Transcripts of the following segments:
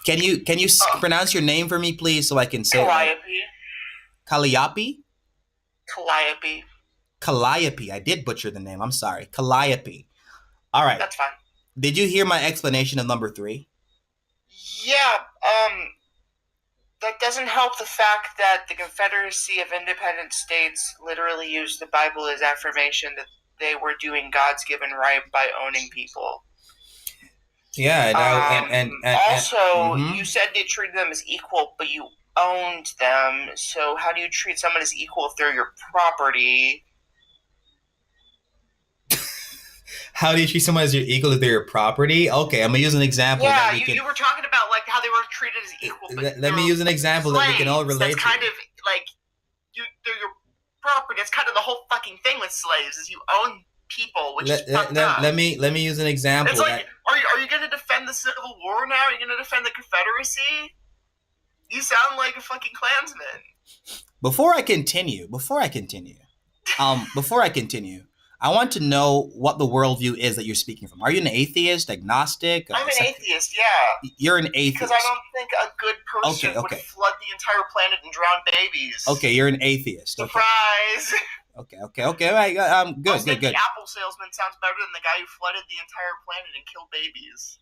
Can you pronounce your name for me, please, so I can say it right? Calliope. Calliope? Calliope. Calliope. I did butcher the name. I'm sorry. Calliope. All right. That's fine. Did you hear my explanation of number 3? Yeah, that doesn't help the fact that the Confederacy of Independent States literally used the Bible as affirmation that they were doing God's given right by owning people. Yeah, and also, you said they treated them as equal, but you owned them. So how do you treat someone as equal if they're your property? How do you treat someone as your equal if they're your property? Okay, I'm gonna use an example. Yeah, you were talking about like how they were treated as equal. But let me use an example that we can all relate to. That's kind of like they're your property. That's kind of the whole fucking thing with slaves is you own people, which is fucked up. Let me use an example. It's like, are you going to defend the Civil War now? Are you going to defend the Confederacy? You sound like a fucking Klansman. Before I continue, I want to know what the worldview is that you're speaking from. Are you an atheist, agnostic? I'm an atheist, yeah. You're an atheist. Because I don't think a good person would flood the entire planet and drown babies. Okay, you're an atheist. Surprise! Okay. Right, good. The Apple salesman sounds better than the guy who flooded the entire planet and killed babies.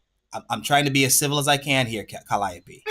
I'm trying to be as civil as I can here, Calliope.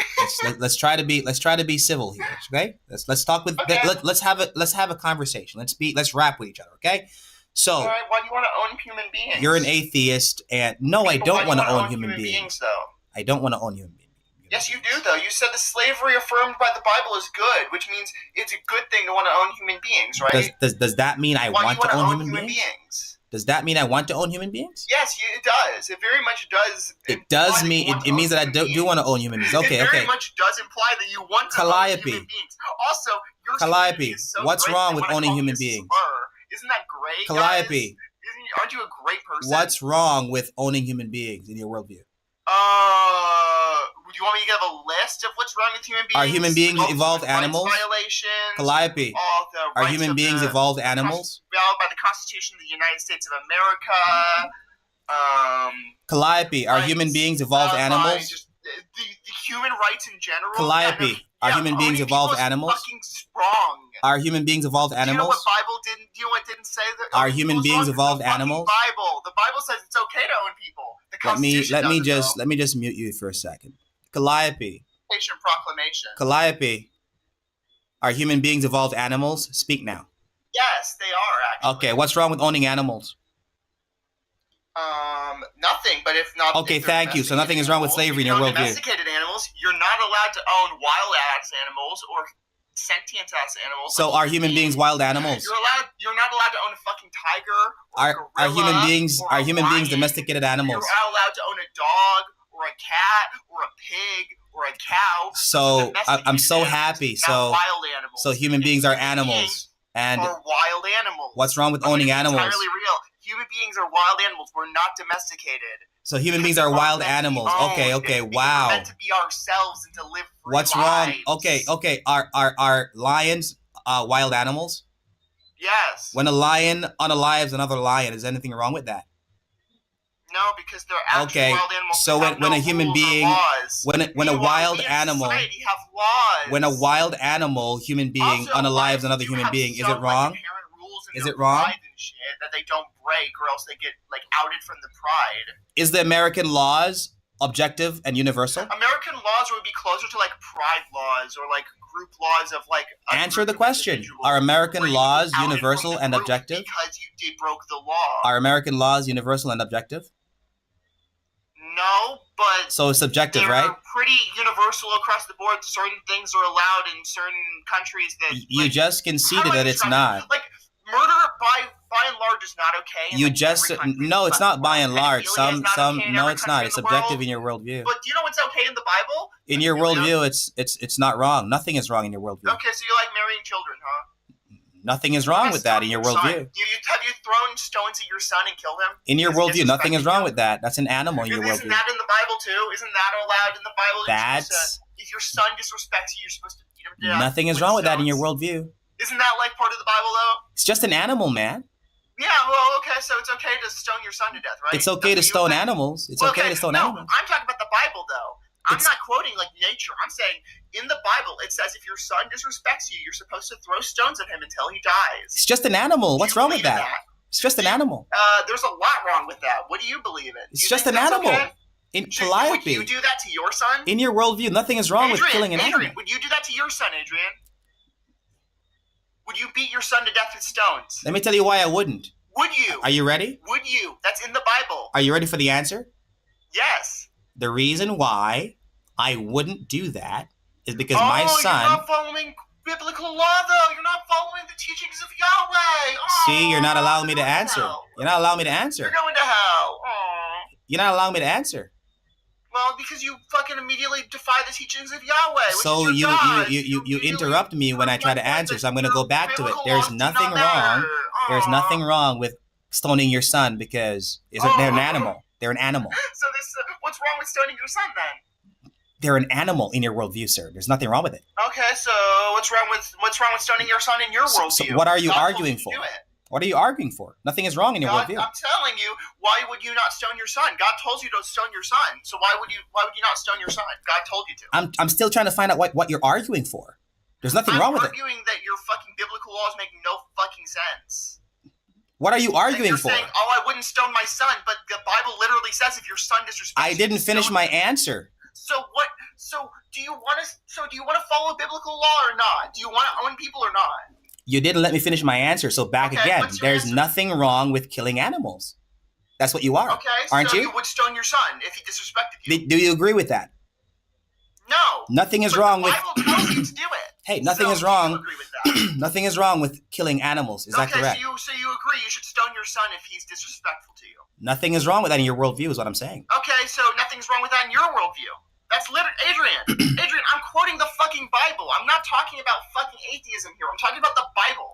Let's try to be civil here, okay? Let's talk with. Okay. Let's have a conversation. Let's rap with each other, okay? So, all right, why do you want to own human beings? You're an atheist, and no, I don't want to own human beings. Though. I don't want to own human beings. Yes, you do, though. You said the slavery affirmed by the Bible is good, which means it's a good thing to want to own human beings, right? Does that mean I want to own human beings? Does that mean I want to own human beings? Yes, it does. It very much does. It does mean it means that I do want to own human beings. Okay, it very much does imply that you want to own human beings. Also, your Calliope, is so what's great wrong with owning human beings? Isn't that great, Calliope, aren't you a great person? What's wrong with owning human beings in your worldview? Do you want me to give a list of what's wrong with human beings? Are human beings evolved animals? Violations. Calliope, are human beings evolved animals? By the Constitution of the United States of America. Calliope, are human beings evolved animals? The human rights in general. Calliope, are human beings evolved animals? Fucking strong. Are human beings evolved animals? Do you know what didn't say that? Are human beings evolved animals? The Bible says it's okay to own people. The Constitution let me just mute you for a second. Calliope. Proclamation. Calliope, are human beings evolved animals? Speak now. Yes, they are actually. Okay, what's wrong with owning animals? Nothing, but if not... Okay, thank you. So nothing is wrong with slavery in your worldview. Domesticated animals, you're not allowed to own wild-ass animals or sentient-ass animals. So are human beings wild animals? You're not allowed to own a fucking tiger or Are human beings domesticated animals? You're not allowed to own a dog or a cat or a pig or a cow. So I'm so happy. So human beings are animals. And are wild animals. What's wrong with owning animals? It's entirely real. Human beings are wild animals. We're not domesticated. So human beings are wild animals. Okay, wow. We're meant to be ourselves and to live free What's lives. wrong? Okay. Are lions wild animals? Yes. When a lion unalives another lion, is anything wrong with that? No, because they're actually wild animals. So when a human being, when a wild animal, when a wild animal human being unalives another human being, is it wrong? Is it wrong? That they don't break, or else they get outed from the pride. Is the American laws objective and universal? American laws would be closer to pride laws or group laws of Answer the question. Are American laws universal and objective? Because you broke the law. Are American laws universal and objective? No, but so it's subjective, right? They're pretty universal across the board. Certain things are allowed in certain countries that you just conceded that it's not. Murder by and large is not okay. No, it's not by and large. No, it's not. It's subjective in your worldview. But do you know what's okay in the Bible? In your worldview, it's not wrong. Nothing is wrong in your worldview. Okay, so you like marrying children, huh? Nothing is wrong with that in your worldview. Have you thrown stones at your son and killed him? In your worldview, nothing is wrong with that. That's an animal in your worldview. Isn't that in the Bible too? Isn't that allowed in the Bible? If your son disrespects you, you're supposed to beat him to death. Nothing is wrong with that in your worldview. Isn't that part of the Bible though? It's just an animal, man. Yeah, well, okay, so it's okay to stone your son to death, right? It's okay to stone animals. It's okay to stone animals. I'm talking about the Bible though. I'm not quoting like nature. I'm saying in the Bible it says if your son disrespects you, you're supposed to throw stones at him until he dies. It's just an animal. What's wrong with that? It's just an animal. There's a lot wrong with that. What do you believe in? It's just an animal. Okay? In Would Calliope, you do that to your son? in your worldview, nothing is wrong with killing an animal. Would you do that to your son, Adrian? Would you beat your son to death with stones? Let me tell you why I wouldn't. Would you? Are you ready? Would you? That's in the Bible. Are you ready for the answer? Yes. The reason why I wouldn't do that is because my son... You're not following biblical law, though. You're not following the teachings of Yahweh. See, you're not allowing me to answer. You're not allowing me to answer. You're going to hell. Aww. You're not allowing me to answer. Well, because you fucking immediately defy the teachings of Yahweh. So you interrupt me when I try to answer, so I'm going to go back to it. There's nothing wrong. There's nothing wrong with stoning your son because they're an animal. They're an animal. So what's wrong with stoning your son then? They're an animal in your worldview, sir. There's nothing wrong with it. Okay, so what's wrong with stoning your son in your worldview? So what are you arguing for? What are you arguing for? Nothing is wrong in your worldview. I'm telling you, why would you not stone your son? God told you to stone your son. So why would you not stone your son? God told you to. I'm still trying to find out what you're arguing for. There's nothing wrong with it. I'm arguing that your fucking biblical laws make no fucking sense. What are you arguing for? Saying, I wouldn't stone my son, but the Bible literally says if your son disrespects I didn't finish my answer. So what? So do you want to follow biblical law or not? Do you want to own people or not? You didn't let me finish my answer, so back again. There's nothing wrong with killing animals. That's what you are, aren't you? You would stone your son if he disrespected you. Do you agree with that? No. Nothing is wrong with. The Bible tells you to do it. Hey, nothing is wrong. Agree with that. Nothing is wrong with killing animals. Is that correct? So you agree you should stone your son if he's disrespectful to you. Nothing is wrong with that in your worldview, is what I'm saying. Okay, so nothing's wrong with that in your worldview. That's literally Adrian. Adrian, I'm quoting the fucking Bible. I'm not talking about fucking atheism here. I'm talking about the Bible.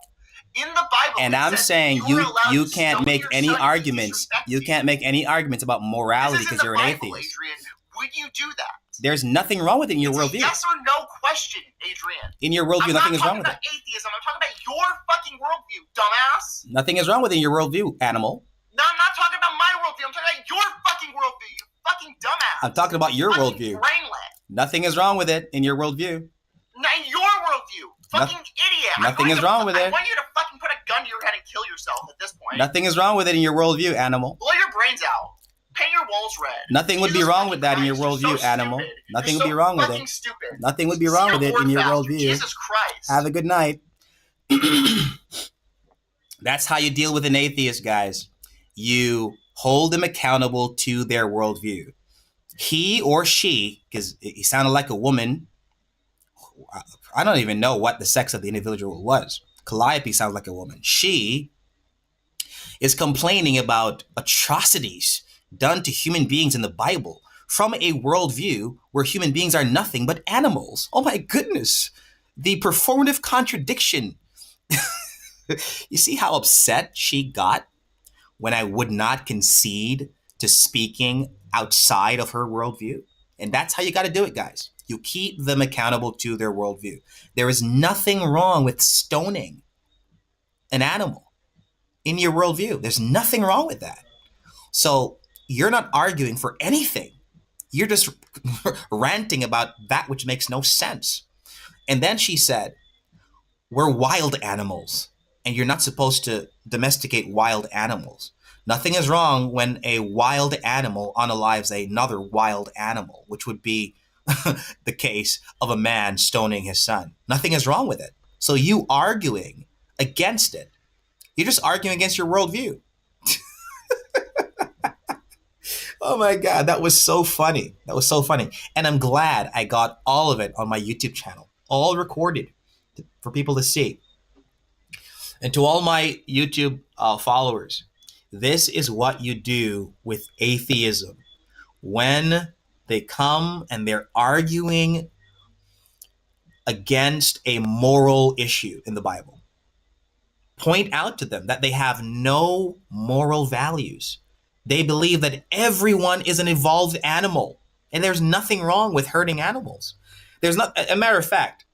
In the Bible, and I'm saying you can't make any arguments. You can't make any arguments about morality because you're an atheist. Adrian, would you do that? There's nothing wrong with it in your worldview. Yes or no question, Adrian. In your worldview, nothing is wrong with it. I'm not talking about atheism. I'm talking about your fucking worldview, dumbass. Nothing is wrong with it in your worldview, animal. No, I'm not talking about my worldview. I'm talking about your fucking worldview, you fucking dumbass. I'm talking about your worldview. Brainlet. Nothing is wrong with it in your worldview. Not in your worldview. Fucking idiot. Nothing is wrong with it. I want you to fucking put a gun to your head and kill yourself at this point. Nothing is wrong with it in your worldview, animal. Blow your brains out. Paint your walls red. Nothing would be wrong with that in your worldview, animal. Nothing would be wrong with it. Stupid. Nothing would be wrong with it in your worldview. Jesus Christ. Have a good night. That's how you deal with an atheist, guys. You hold them accountable to their worldview. He or she, because he sounded like a woman. I don't even know what the sex of the individual was. Calliope sounds like a woman. She is complaining about atrocities done to human beings in the Bible from a worldview where human beings are nothing but animals. Oh my goodness. The performative contradiction. You see how upset she got when I would not concede to speaking outside of her worldview? And that's how you got to do it, guys. You keep them accountable to their worldview. There is nothing wrong with stoning an animal in your worldview. There's nothing wrong with that. So you're not arguing for anything. You're just ranting about that which makes no sense. And then she said, we're wild animals, and you're not supposed to domesticate wild animals. Nothing is wrong when a wild animal unalives another wild animal, which would be the case of a man stoning his son. Nothing is wrong with it. So you arguing against it, you're just arguing against your worldview. Oh my God, that was so funny. That was so funny. And I'm glad I got all of it on my YouTube channel, all recorded for people to see. And to all my YouTube followers, this is what you do with atheism. When they come and they're arguing against a moral issue in the Bible, point out to them that they have no moral values. They believe that everyone is an evolved animal, and there's nothing wrong with hurting animals. There's not, a matter of fact,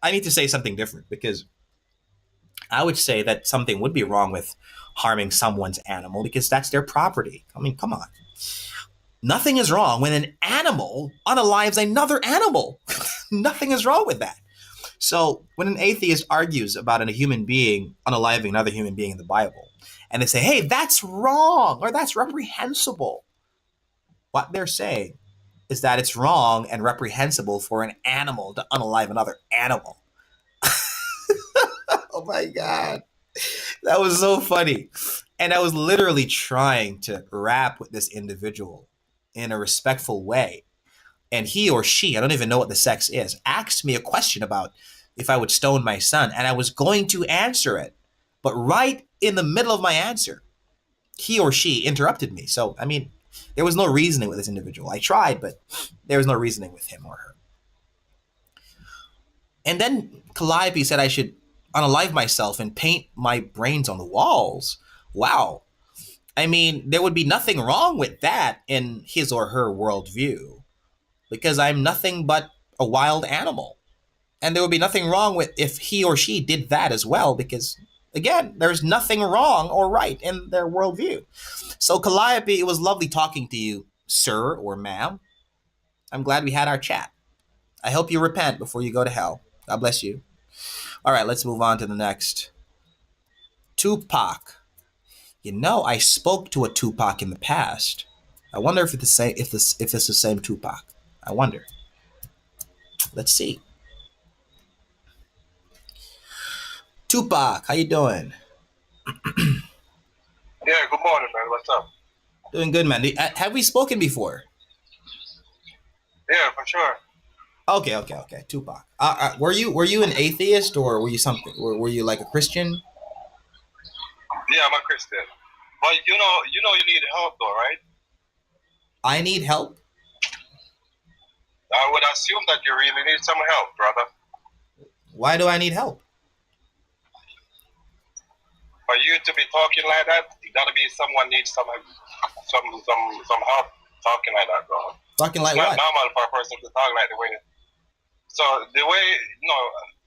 I need to say something different, because I would say that something would be wrong with harming someone's animal because that's their property. I mean, come on. Nothing is wrong when an animal unalives another animal. Nothing is wrong with that. So when an atheist argues about a human being unaliving another human being in the Bible, and they say, hey, that's wrong or that's reprehensible, what they're saying is that it's wrong and reprehensible for an animal to unalive another animal. Oh my God. That was so funny. And I was literally trying to rap with this individual in a respectful way. And he or she, I don't even know what the sex is, asked me a question about if I would stone my son. And I was going to answer it. But right in the middle of my answer, he or she interrupted me. So, I mean, there was no reasoning with this individual. I tried, but there was no reasoning with him or her. And then Calliope said I should unalive myself and paint my brains on the walls. Wow. I mean, there would be nothing wrong with that in his or her worldview because I'm nothing but a wild animal. And there would be nothing wrong with if he or she did that as well because, again, there's nothing wrong or right in their worldview. So, Calliope, it was lovely talking to you, sir or ma'am. I'm glad we had our chat. I hope you repent before you go to hell. God bless you. All right, let's move on to the next. Tupac. You know, I spoke to a Tupac in the past. I wonder if it's the same. If it's the same Tupac. I wonder. Let's see. Tupac, how you doing? Yeah, good morning, man. What's up? Doing good, man. Have we spoken before? Yeah, for sure. Okay. Tupac. Were you an atheist or were you something? Or were you like a Christian? Yeah, I'm a Christian. But you need help though, right? I need help. I would assume that you really need some help, brother. Why do I need help? For you to be talking like that, you gotta be someone needs some help talking like that, bro. Talking like It's what? not normal for a person to talk like the way. So the way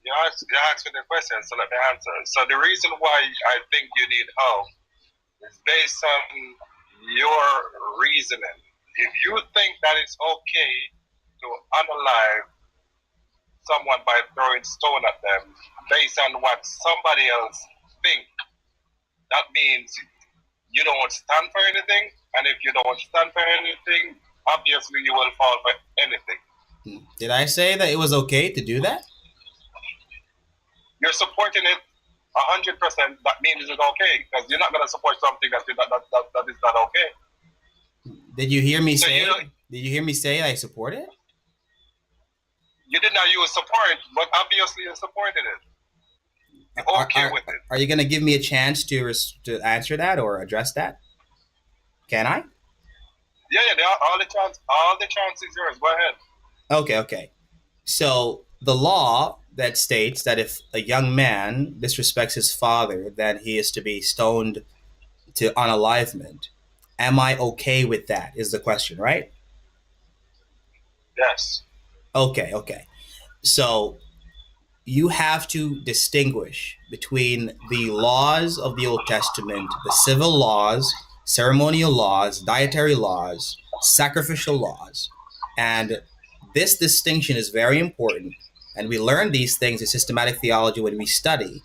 you asked me the question, so let me answer. So the reason why I think you need help is based on your reasoning. If you think that it's okay to unalive someone by throwing stone at them based on what somebody else think, that means you don't stand for anything, and if you don't stand for anything, obviously you will fall for anything. Did I say that it was okay to do that? You're supporting it 100%. That means it's okay because you're not going to support something that is not okay. Did you hear me say? Did you hear me say I support it? You did not use support, but obviously you supported it. You're okay with it. Are you going to give me a chance to answer that or address that? Can I? Yeah. All the chance is yours. Go ahead. Okay. So the law that states that if a young man disrespects his father, then he is to be stoned to unalivement. Am I okay with that? Is the question, right? Yes. Okay. So you have to distinguish between the laws of the Old Testament, the civil laws, ceremonial laws, dietary laws, sacrificial laws. And this distinction is very important. And we learn these things in systematic theology when we study.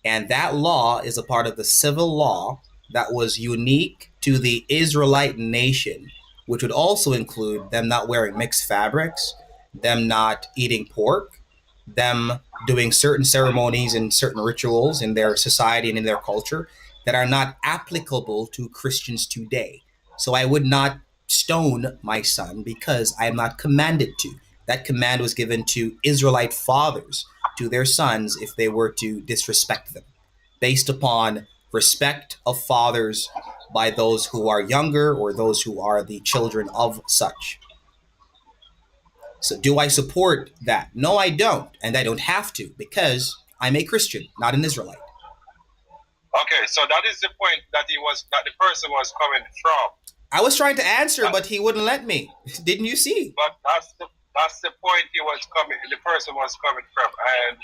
And that law is a part of the civil law that was unique to the Israelite nation, which would also include them not wearing mixed fabrics, them not eating pork, them doing certain ceremonies and certain rituals in their society and in their culture that are not applicable to Christians today. So I would not stone my son because I am not commanded to. That command was given to Israelite fathers to their sons if they were to disrespect them, based upon respect of fathers by those who are younger or those who are the children of such. So do I support that? No, I don't. And I don't have to because I'm a Christian, not an Israelite. Okay, so that is the point that the person was coming from. I was trying to answer, but he wouldn't let me. Didn't you see? But that's the point the person was coming from. And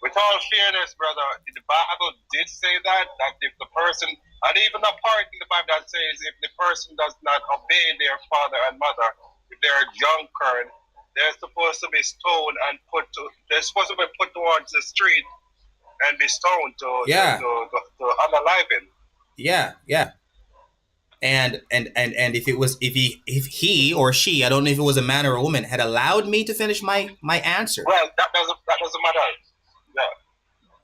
with all fairness, brother, the Bible did say that if the person, and even a part in the Bible that says if the person does not obey their father and mother, if they're drunkard, they're supposed to be stoned and they're supposed to be put towards the street and be stoned to unalive him. Yeah. And if he or she, I don't know if it was a man or a woman, had allowed me to finish my answer. Well, that doesn't matter. Yeah.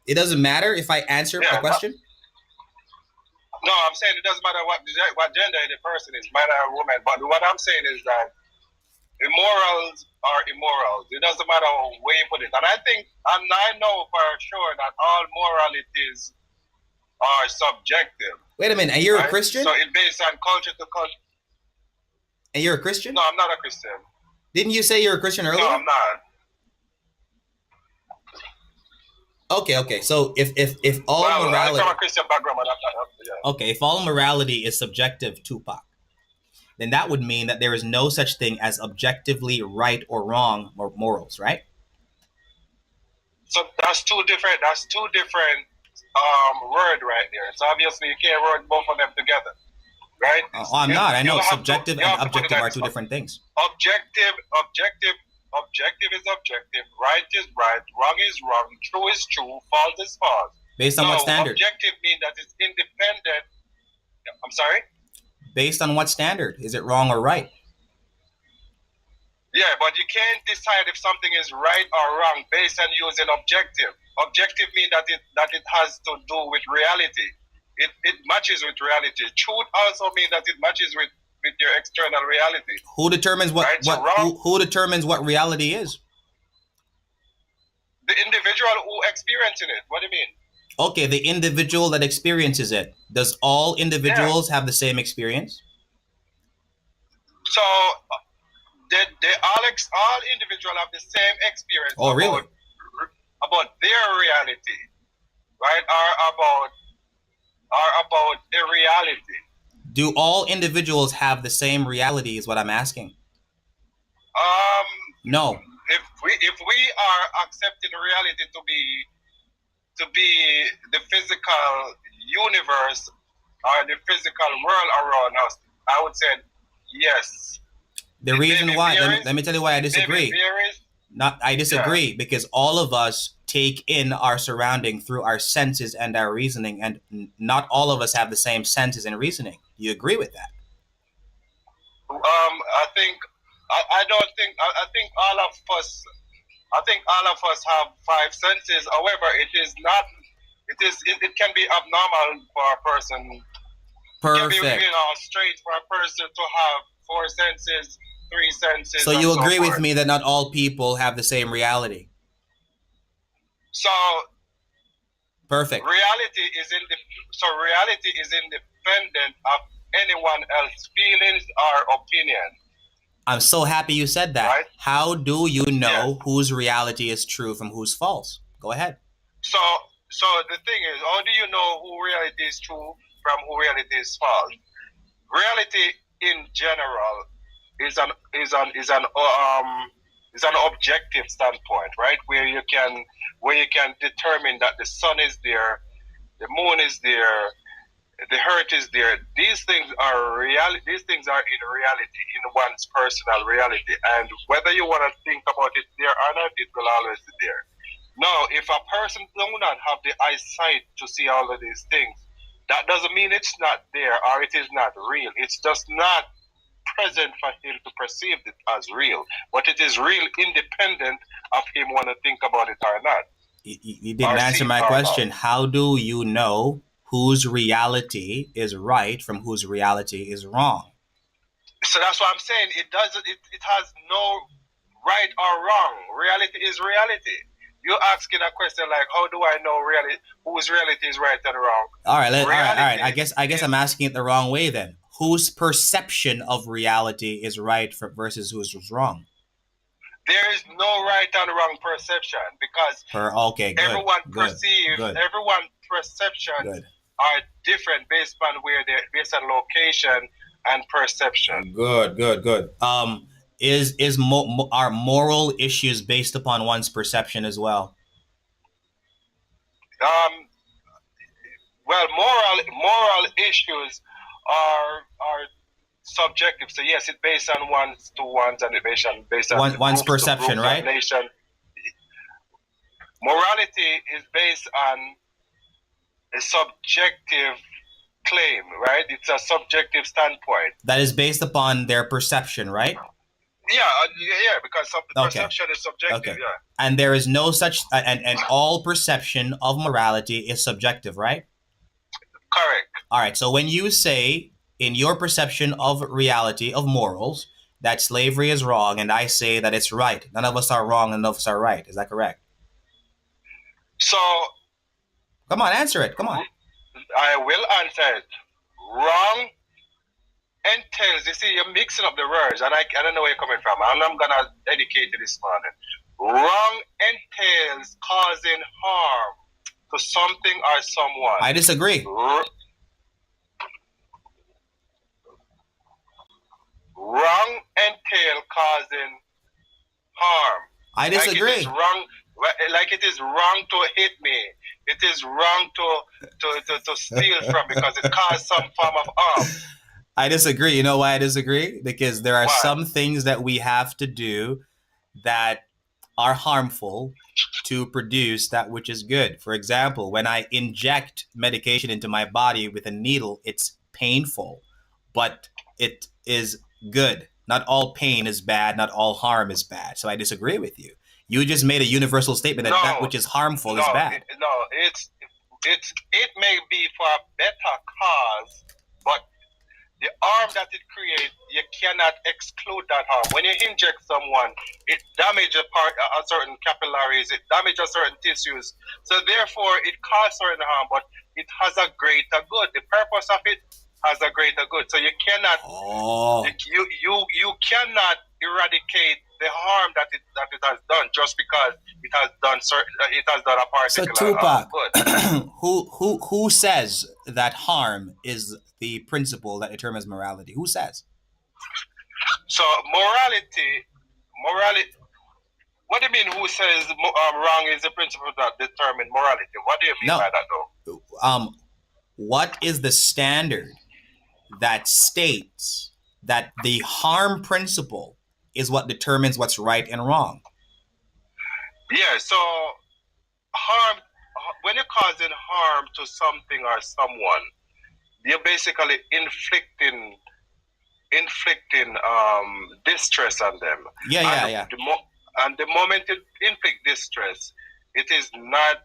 It doesn't matter if I answer the question? No, I'm saying it doesn't matter what gender the person is, man or woman. But what I'm saying is that immorals are immorals. It doesn't matter where you put it. And I know for sure that all moralities are subjective. Wait a minute, and you're a Christian? So it's based on culture to culture. And you're a Christian? No, I'm not a Christian. Didn't you say you're a Christian earlier? No, I'm not. Okay. So if all morality, I'm from a Christian background, but I'm not. Yeah. Okay, if all morality is subjective, Tupac, then that would mean that there is no such thing as objectively right or wrong morals, right? So that's two different word right there. So obviously you can't word both of them together, right? I'm not. I know subjective and objective are two different things. Objective is objective. Right is right. Wrong is wrong. True is true. False is false. Based on what standard? Objective means that it's independent. I'm sorry? Based on what standard? Is it wrong or right? Yeah, but you can't decide if something is right or wrong based on using objective. Objective means that it has to do with reality. It matches with reality. Truth also means that it matches with your external reality. Who determines who determines what reality is? The individual who experiencing it. What do you mean? Okay, the individual that experiences it. Does all individuals have the same experience? So all individuals have the same experience. Oh, really? About their reality, right? Or about their reality. Do all individuals have the same reality? Is what I'm asking. No. If we are accepting reality to be the physical universe or the physical world around us, I would say yes. The reason why, let me tell you why I disagree. I disagree because all of us take in our surrounding through our senses and our reasoning, and not all of us have the same senses and reasoning. Do you agree with that? I think all of us have five senses. However, it can be abnormal for a person. Perfect. It can be straight for a person to have four senses, three senses. So you agree with me that not all people have the same reality? So perfect. Reality is independent of anyone else's feelings or opinion. I'm so happy you said that. Right? How do you know whose reality is true from whose false? Go ahead. So the thing is, how do you know who reality is true from who reality is false? Reality in general is an objective standpoint, right? Where you can determine that the sun is there, the moon is there, the earth is there. These things are reality. These things are in reality, in one's personal reality, and whether you want to think about it there or not, it will always be there. Now, if a person do not have the eyesight to see all of these things, that doesn't mean it's not there or it is not real. It's just not present for him to perceive it as real, but it is real independent of him want to think about it or not. You didn't answer my question. How do you know whose reality is right from whose reality is wrong? So that's what I'm saying. It has no right or wrong. Reality is reality. You're asking a question like, how do I know whose reality is right and wrong? All right. I guess I'm asking it the wrong way then. Whose perception of reality is right versus whose was wrong? There is no right and wrong perception because everyone's perceptions are different based on location and perception. Good. Are moral issues based upon one's perception as well? Um, well, moral issues are subjective. So yes, it's based on ones to ones, and it's based on One's groups to perception, groups or right? nation. Morality is based on a subjective claim, right? It's a subjective standpoint. That is based upon their perception, right? Yeah, because perception is subjective. Okay. Yeah, And there is no such and all perception of morality is subjective, right? correct. All right. So when you say in your perception of reality of morals that slavery is wrong, and I say that it's right, none of us are wrong, none of us are right. Is that correct? So Come on, answer it. Come on. I will answer it. Wrong entails. You see, you're mixing up the words, and I don't know where you're coming from. And I'm gonna educate you this morning. Wrong entails causing harm to something or someone. I disagree. Wrong entail causing harm. I disagree. Like it is wrong. Like it is wrong to hit me. It is wrong to steal from because it caused some form of harm. I disagree. You know why I disagree? Because there are Why? some things that we have to do that are harmful to produce that which is good. For example, when I inject medication into my body with a needle, it's painful, but it is good. Not all pain is bad, not all harm is bad. So I disagree with you. You just made a universal statement that that which is harmful is bad. It may be for a better cause, but the harm that it creates, you cannot exclude that harm. When you inject someone, it damages a certain capillaries, it damages certain tissues. So therefore, it causes certain harm, but it has a greater good. The purpose of it has a greater good. So you cannot, you cannot eradicate the harm that it has done just because it has done a particular so Tupac, good. who says that harm is the principle that determines morality? Who says? So morality. What do you mean? Who says wrong is the principle that determines morality? What do you mean by that, though? What is the standard that states that the harm principle is what determines what's right and wrong? Yeah. So harm. When you're causing harm to something or someone, you're basically inflicting distress on them. Yeah. And the moment you inflict distress, it is not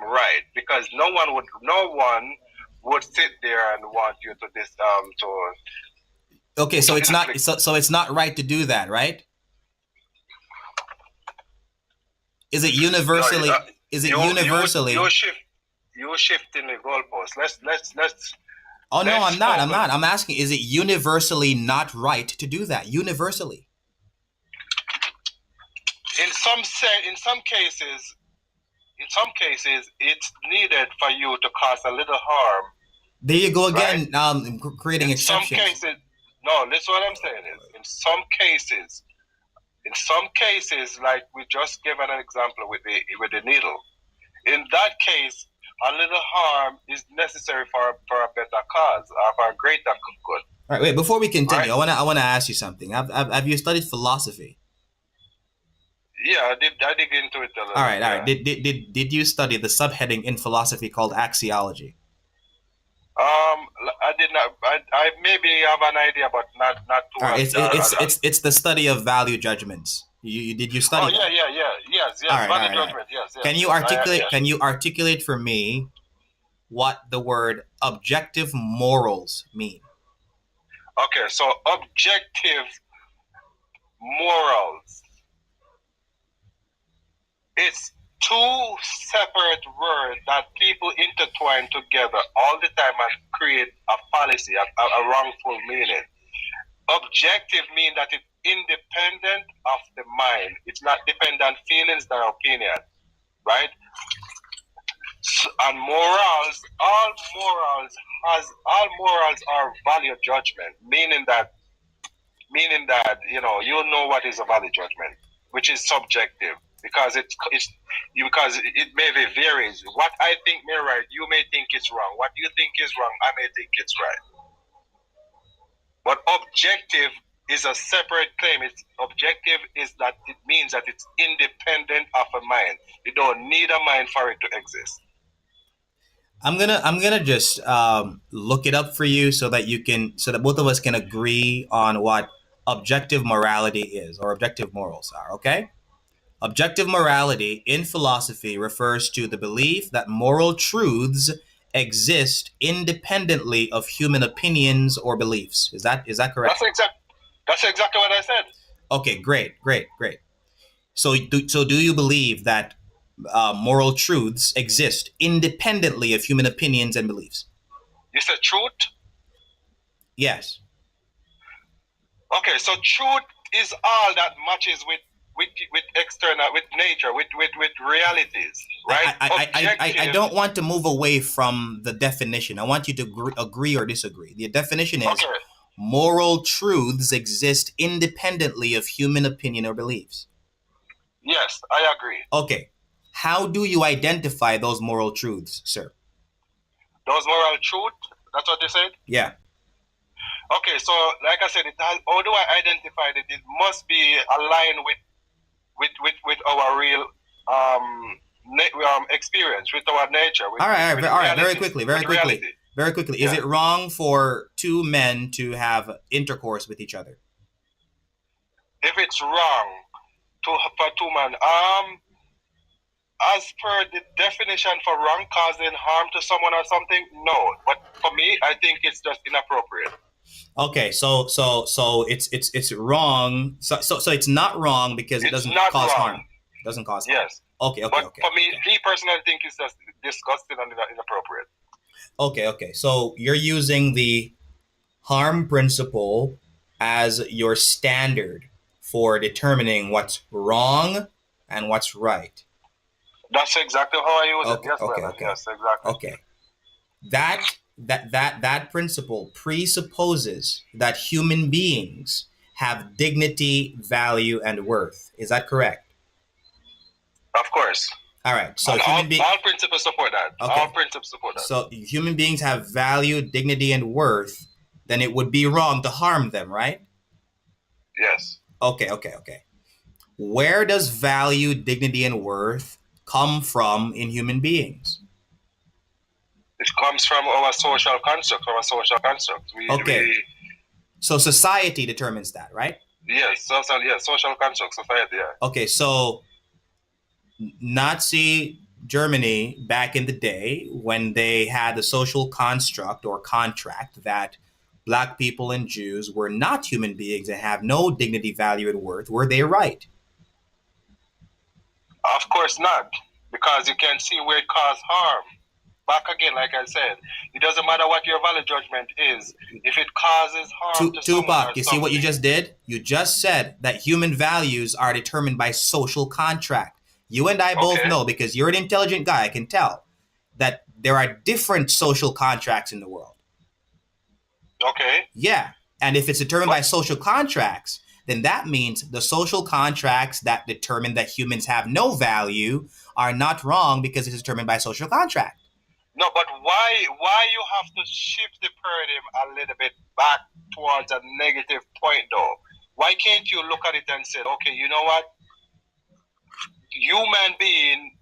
right, because no one would sit there and want you to this to. Okay, so it's not so it's not right to do that, right? Is it universally? No, is it universally? You're shifting the goalpost. Let's. Oh no, I'm not. I'm asking, is it universally not right to do that? Universally. In some cases, it's needed for you to cause a little harm. There you go again, right? Creating exceptions. Some cases, no. That's what I'm saying is, in some cases, like we just gave an example with the needle. In that case, a little harm is necessary for a better cause or for a greater good. All right, wait. Before we continue, right? I want to ask you something. Have you studied philosophy? Yeah, I dig into it a little. All right. Did you study the subheading in philosophy called axiology? I did not. I maybe have an idea, but not too much. It's the study of value judgments. Did you study? Oh yes. All right, value judgment. Yes. Can you articulate for me what the word objective morals mean? Okay, so objective morals. It's two separate words that people intertwine together all the time and create a fallacy, a wrongful meaning. Objective means that it's independent of the mind. It's not dependent on feelings or opinion, right? So, and morals, all morals are value judgment, meaning that you know what is a value judgment, which is subjective. because it may be varies. What I think may right, you may think is wrong. What you think is wrong, I may think it's right. But objective is a separate claim. It's objective is that it means that it's independent of a mind. You don't need a mind for it to exist. I'm gonna just look it up for you so that both of us can agree on what objective morality is, or objective morals are. Okay. Objective morality in philosophy refers to the belief that moral truths exist independently of human opinions or beliefs. Is that correct? That's exactly what I said. Okay, great. So do you believe that moral truths exist independently of human opinions and beliefs? You said truth? Yes. Okay, so truth is all that matches with external, with nature, with realities, right? I don't want to move away from the definition. I want you to agree or disagree. The definition is moral truths exist independently of human opinion or beliefs. Yes, I agree. Okay. How do you identify those moral truths, sir? Those moral truths? That's what you said? Yeah. Okay, so like I said, how do I identify that? It must be aligned with our real experience, with our nature. All right. Very quickly. Is it wrong for two men to have intercourse with each other? If it's wrong for two men, as per the definition for wrong, causing harm to someone or something, no. But for me, I think it's just inappropriate. Okay, so it's wrong. So it's not wrong because it doesn't cause harm. It doesn't cause harm. Yes. Okay. But for me personally, I think it's just disgusting and inappropriate. Okay. So you're using the harm principle as your standard for determining what's wrong and what's right. That's exactly how I use it. Yes, okay. Yes, exactly. Okay. That principle presupposes that human beings have dignity, value, and worth. Is that correct? Of course. All right. So all principles support that. Okay. All principles support that. So human beings have value, dignity, and worth. Then it would be wrong to harm them, right? Yes. Okay. Where does value, dignity, and worth come from in human beings? It comes from our social construct. So society determines that, right? Yes, social construct, society, yeah. Okay, so Nazi Germany back in the day, when they had the social construct or contract that Black people and Jews were not human beings and have no dignity, value, and worth, were they right? Of course not, because you can see where it caused harm. Back again, like I said, it doesn't matter what your value judgment is. If it causes harm to Tupac, you see what you just did? You just said that human values are determined by social contract. You and I both know, because you're an intelligent guy, I can tell, that there are different social contracts in the world. Okay. Yeah. And if it's determined by social contracts, then that means the social contracts that determine that humans have no value are not wrong because it's determined by social contract. No, but why you have to shift the paradigm a little bit back towards a negative point, though? Why can't you look at it and say, okay, you know what? Human beings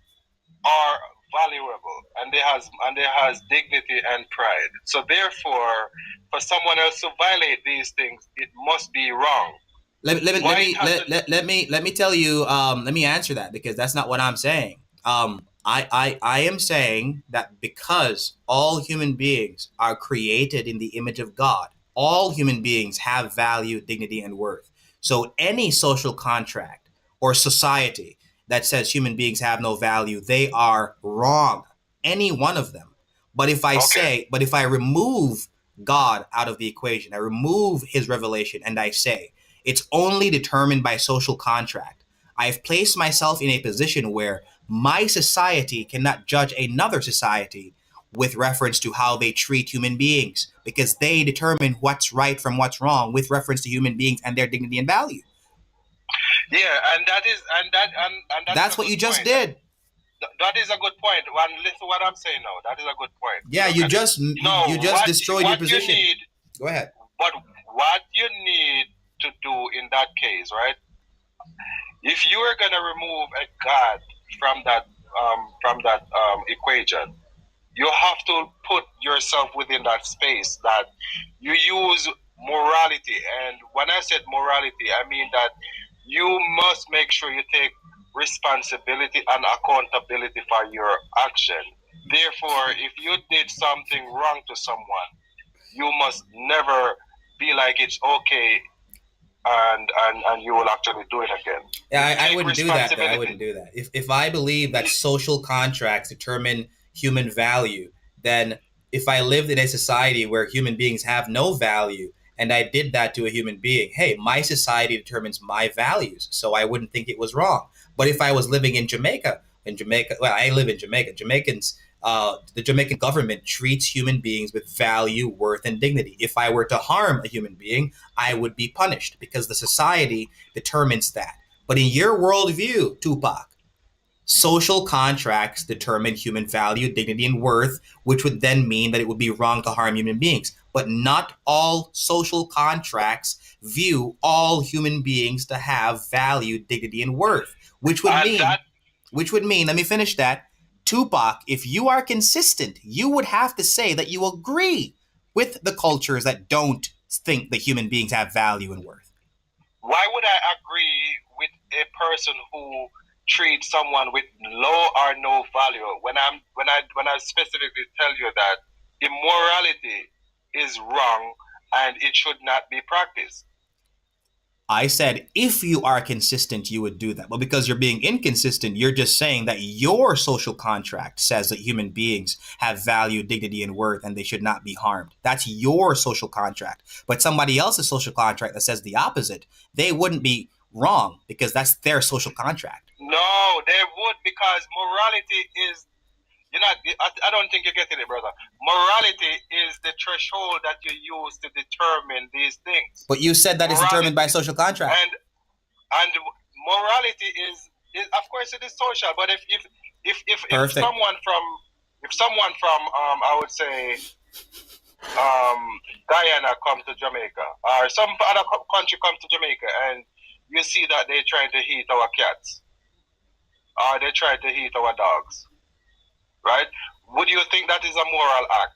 are valuable, and they has dignity and pride. So therefore, for someone else to violate these things, it must be wrong. Let me tell you. Let me answer that, because that's not what I'm saying. I am saying that because all human beings are created in the image of God, all human beings have value, dignity, and worth. So any social contract or society that says human beings have no value, they are wrong. Any one of them. But if I remove God out of the equation, I remove his revelation, and I say it's only determined by social contract, I've placed myself in a position where my society cannot judge another society with reference to how they treat human beings, because they determine what's right from what's wrong with reference to human beings and their dignity and value. Yeah, and that is and That's what you just did. That is a good point. And listen to what I'm saying now. That is a good point. Yeah, you just destroyed your position. You need, Go ahead. but what you need to do in that case, right? If you are gonna remove a god from that equation, you have to put yourself within that space that you use morality. And when I said morality, I mean that you must make sure you take responsibility and accountability for your action. Therefore, if you did something wrong to someone, you must never be like it's okay and you will actually do it again. Yeah, I wouldn't do that. I wouldn't do that. If I believe that social contracts determine human value, then if I lived in a society where human beings have no value and I did that to a human being, hey, my society determines my values, so I wouldn't think it was wrong. But if I was living in Jamaica, well, I live in Jamaica. The Jamaican government treats human beings with value, worth, and dignity. If I were to harm a human being, I would be punished because the society determines that. But in your worldview, Tupac, social contracts determine human value, dignity, and worth, which would then mean that it would be wrong to harm human beings. But not all social contracts view all human beings to have value, dignity, and worth, which would mean, let me finish that. Tupac, if you are consistent, you would have to say that you agree with the cultures that don't think that human beings have value and worth. Why would I agree with a person who treats someone with low or no value when I specifically tell you that immorality is wrong and it should not be practiced? I said, if you are consistent, you would do that. But because you're being inconsistent, you're just saying that your social contract says that human beings have value, dignity, and worth, and they should not be harmed. That's your social contract. But somebody else's social contract that says the opposite, they wouldn't be wrong because that's their social contract. No, they would, because morality is, I don't think you're getting it, brother. Morality is the threshold that you use to determine these things. But you said that morality is determined by social contract. And morality is of course it is social. But if someone from I would say Guyana come to Jamaica, or some other country come to Jamaica, and you see that they trying to eat our cats, or they try to eat our dogs, right? Would you think that is a moral act?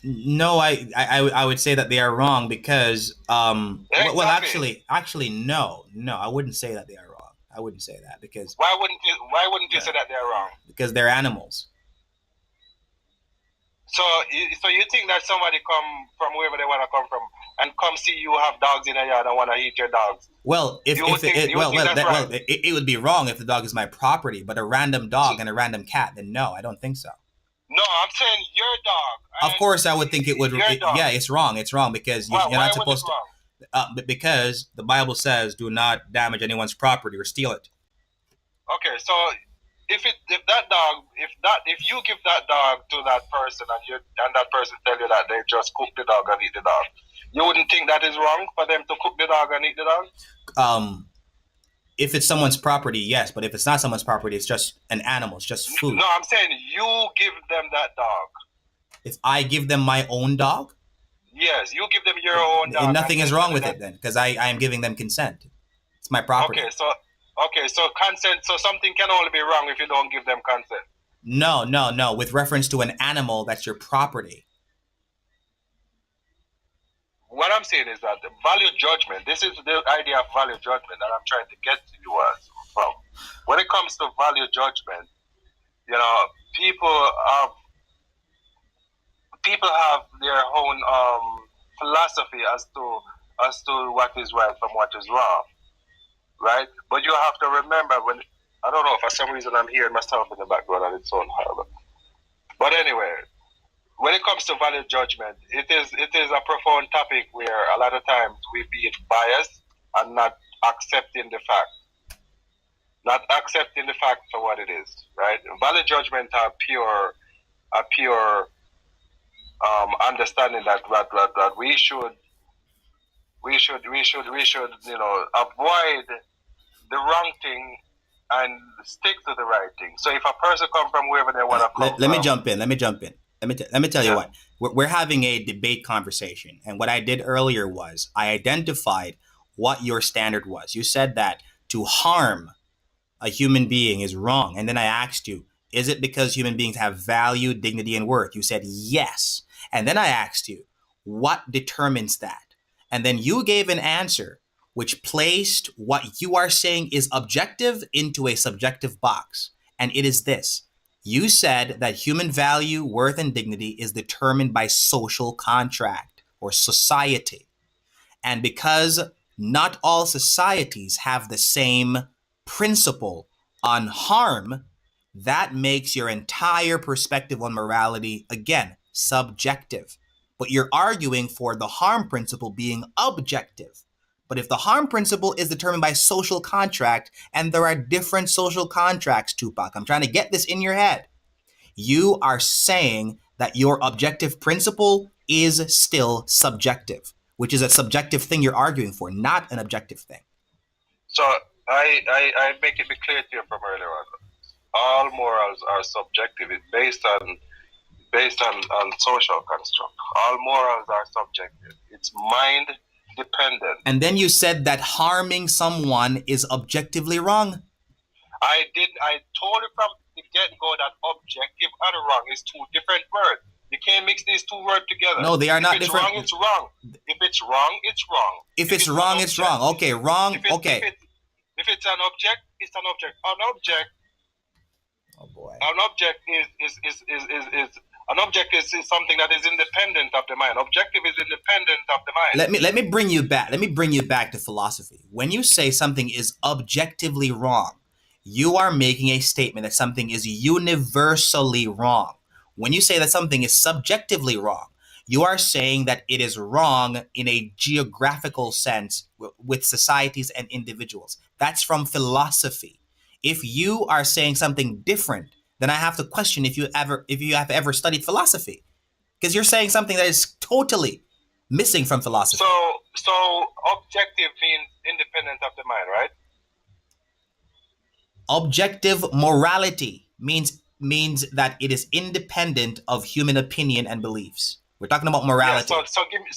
No, I would say that they are wrong because exactly. Well, actually no, I wouldn't say that they are wrong. I wouldn't say that because why wouldn't you say that they're wrong? Because they're animals. So you think that somebody come from wherever they want to come from and come see you have dogs in a yard and want to eat your dogs? Well, it would be wrong if the dog is my property, but a random dog and a random cat, then no, I don't think so. No, I'm saying your dog. Of course, I would think it would. Yeah, it's wrong. It's wrong because you're not supposed to. Because the Bible says, "Do not damage anyone's property or steal it." Okay, so if you give that dog to that person and that person tell you that they just cook the dog and eat the dog, you wouldn't think that is wrong for them to cook the dog and eat the dog? If it's someone's property, yes, but if it's not someone's property, it's just an animal. It's just food. No, I'm saying you give them that dog. If I give them my own dog? Yes, you give them your own dog. Nothing is wrong with it then, because I am giving them consent. It's my property. Okay, so consent. So something can only be wrong if you don't give them consent. No. With reference to an animal, that's your property. What I'm saying is that the value judgment, this is the idea of value judgment that I'm trying to get to you from. When it comes to value judgment, people have their own philosophy as to what is right from what is wrong, right? But you have to remember I don't know, for some reason I'm hearing myself in the background and it's so horrible. But anyway, when it comes to value judgment, it is a profound topic where a lot of times we be biased and not accepting the fact for what it is, right? Value judgment are pure understanding that we should we should avoid the wrong thing and stick to the right thing. So if a person come from wherever they want to come let me from, jump in. Let me tell you what. We're having a debate conversation, and what I did earlier was I identified what your standard was. You said that to harm a human being is wrong, and then I asked you, is it because human beings have value, dignity, and worth? You said yes, and then I asked you, what determines that? And then you gave an answer which placed what you are saying is objective into a subjective box. And it is this. You said that human value, worth, and dignity is determined by social contract or society. And because not all societies have the same principle on harm, that makes your entire perspective on morality, again, subjective. But you're arguing for the harm principle being objective. But if the harm principle is determined by social contract, and there are different social contracts, Tupac, I'm trying to get this in your head. You are saying that your objective principle is still subjective, which is a subjective thing you're arguing for, not an objective thing. So I make it be clear to you from earlier on. All morals are subjective. It's based on social construct. All morals are subjective. It's mind dependent. And then you said that harming someone is objectively wrong. I told you from the get-go that objective and wrong is two different words. You can't mix these two words together. No, they are not different. If it's wrong, it's wrong. If it's wrong, it's wrong. If it's wrong, it's wrong. Okay, wrong. Okay. If it's an object, it's an object. An object. Oh boy. An object is something that is independent of the mind. Objective is independent of the mind. Let me bring you back. Let me bring you back to philosophy. When you say something is objectively wrong, you are making a statement that something is universally wrong. When you say that something is subjectively wrong, you are saying that it is wrong in a geographical sense with societies and individuals. That's from philosophy. If you are saying something different, then I have to question if you have ever studied philosophy, because you're saying something that is totally missing from philosophy. So objective means independent of the mind, right? Objective morality means that it is independent of human opinion and beliefs. We're talking about morality. Yeah, so give me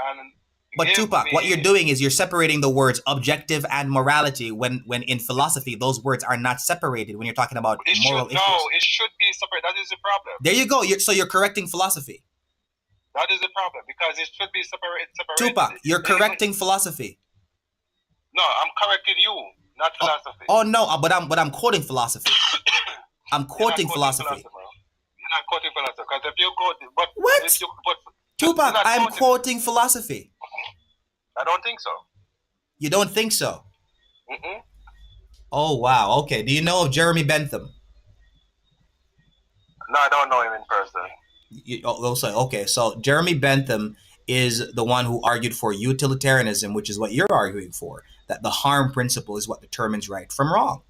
an. But Tupac, what you're doing is you're separating the words objective and morality when in philosophy those words are not separated when you're talking about moral issues. No, it should be separated. That is the problem. There you go. So you're correcting philosophy. That is the problem because it should be separated. Tupac, you're correcting philosophy. No, I'm correcting you, not philosophy. Oh no, but I'm quoting philosophy. I'm quoting philosophy. You're not quoting philosophy because if you quote, what? Tupac, I'm quoting philosophy. I don't think so. You don't think so? Mm-mm. Oh wow. Okay. Do you know of Jeremy Bentham? No, I don't know him in person. Okay. So Jeremy Bentham is the one who argued for utilitarianism, which is what you're arguing for. That the harm principle is what determines right from wrong.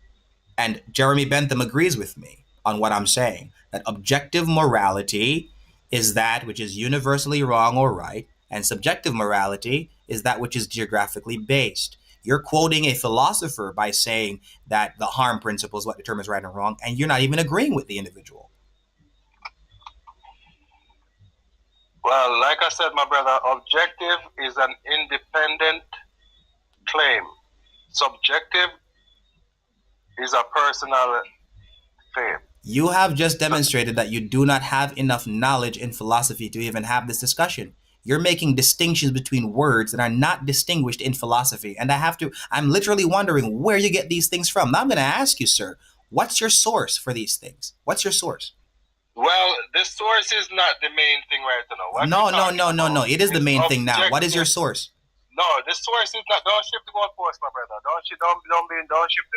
And Jeremy Bentham agrees with me on what I'm saying. That objective morality is that which is universally wrong or right, and subjective morality is that which is geographically based. You're quoting a philosopher by saying that the harm principle is what determines right and wrong, and you're not even agreeing with the individual. Well, like I said, my brother, objective is an independent claim. Subjective is a personal faith. You have just demonstrated that you do not have enough knowledge in philosophy to even have this discussion. You're making distinctions between words that are not distinguished in philosophy. And I'm literally wondering where you get these things from. Now I'm going to ask you, sir, what's your source for these things? What's your source? Well, the source is not the main thing right now. No. It is the main thing now. What is your source? No, the source is not. Don't shift the goalpost, my brother. Don't shift the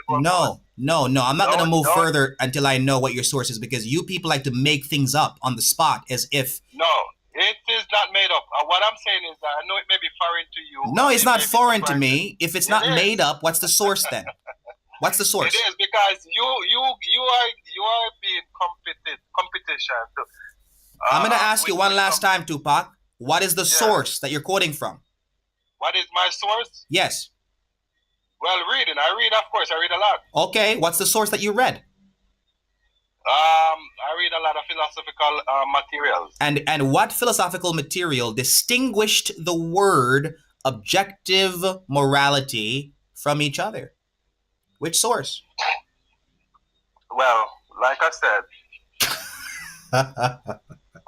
goalpost. No. I'm not going to move further until I know what your source is, because you people like to make things up on the spot as if. No, it is not made up. What I'm saying is that I know it may be foreign to you. No, it's not foreign to me. If it's not made up, what's the source then? What's the source? It is because you are being competition. I'm going to ask you one last time, Tupac. What is the source that you're quoting from? What is my source? Yes. Well, reading. I read, of course. I read a lot. Okay. What's the source that you read? I read a lot of philosophical materials. And what philosophical material distinguished the word objective morality from each other? Which source? Well, like I said,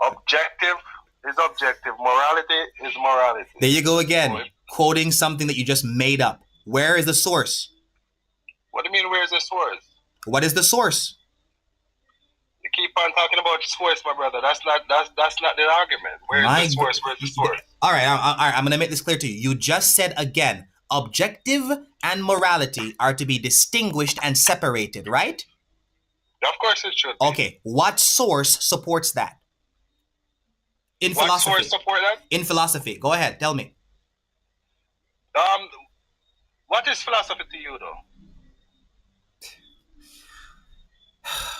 objective is objective. Morality is morality. There you go again, quoting something that you just made up. Where is the source? What do you mean, where is the source? What is the source? You keep on talking about source, my brother. That's not the argument. Where is the source? Where's the source? All right, I'm going to make this clear to you. You just said again, objective and morality are to be distinguished and separated, right? Of course it should be. Okay, what source supports that? In what philosophy. What source support that? In philosophy. Go ahead, tell me. What is philosophy to you, though?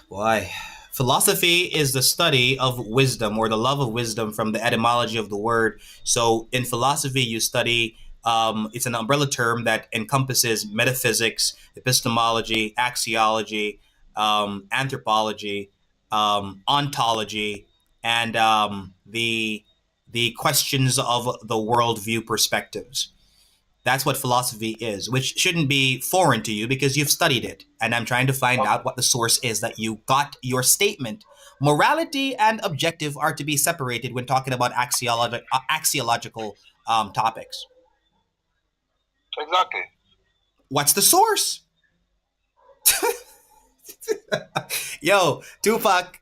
Boy, philosophy is the study of wisdom or the love of wisdom from the etymology of the word. So in philosophy, you study, it's an umbrella term that encompasses metaphysics, epistemology, axiology, anthropology, ontology, and the questions of the worldview perspectives. That's what philosophy is, which shouldn't be foreign to you because you've studied it. And I'm trying to find out what the source is that you got your statement. Morality and objective are to be separated when talking about axiological topics. Exactly. What's the source? Yo, Tupac,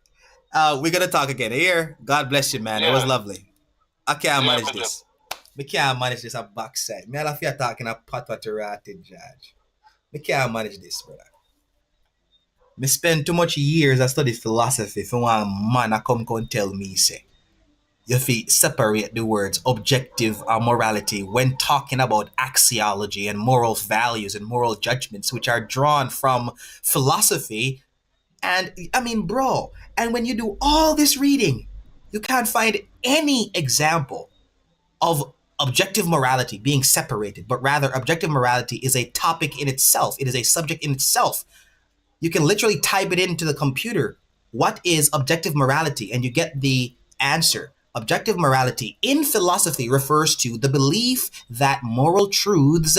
we're going to talk again here. God bless you, man. It was lovely. I can't manage this. I can't manage this at backside. Me if you're talking a patwaterati, Judge. I can't manage this, brother. Me spend too much years I study philosophy for one man I come tell me, say, you feel separate the words objective and morality when talking about axiology and moral values and moral judgments, which are drawn from philosophy. And I mean, bro, and when you do all this reading, you can't find any example of objective morality being separated, but rather objective morality is a topic in itself. It is a subject in itself. You can literally type it into the computer. What is objective morality? And you get the answer. Objective morality in philosophy refers to the belief that moral truths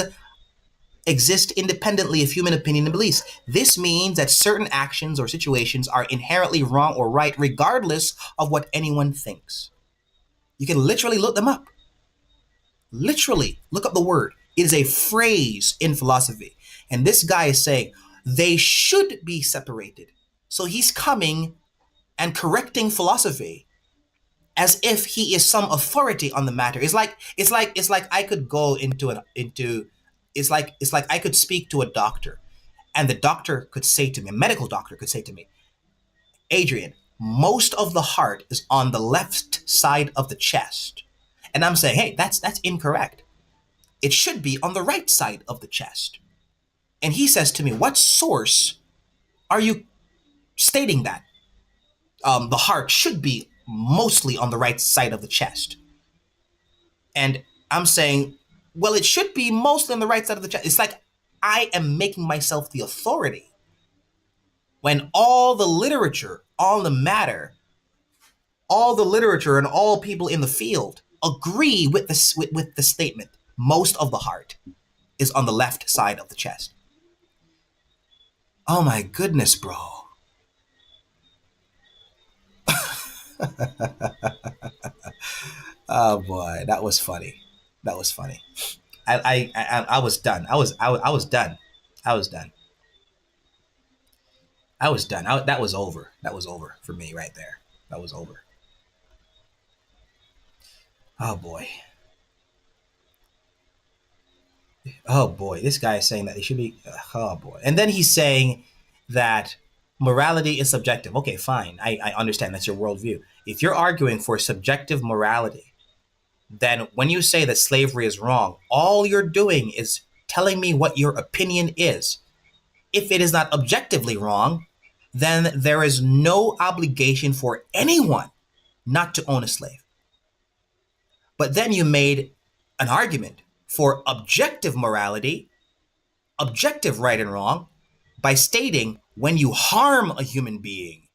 exist independently of human opinion and beliefs. This means that certain actions or situations are inherently wrong or right, regardless of what anyone thinks. You can literally look them up. Literally, look up the word. It is a phrase in philosophy. And this guy is saying they should be separated. So he's coming and correcting philosophy as if he is some authority on the matter. It's like I could go it's like I could speak to a doctor, and the doctor could say to me, a medical doctor could say to me, Adrian, most of the heart is on the left side of the chest. And I'm saying, hey, that's incorrect. It should be on the right side of the chest. And he says to me, what source are you stating that? The heart should be mostly on the right side of the chest. And I'm saying, well, it should be mostly on the right side of the chest. It's like I am making myself the authority when all the literature on the matter, all the literature and all people in the field agree with the statement. Most of the heart is on the left side of the chest. Oh my goodness, bro. Oh boy, that was funny. That was funny. I was done. I was done. I was done. I was done. That was over. That was over for me right there. That was over. Oh boy. Oh boy. This guy is saying that it should be. Oh boy. And then he's saying that morality is subjective. Okay, fine. I understand that's your worldview. If you're arguing for subjective morality, then when you say that slavery is wrong, all you're doing is telling me what your opinion is. If it is not objectively wrong, then there is no obligation for anyone not to own a slave. But then you made an argument for objective morality, objective right and wrong, by stating when you harm a human being,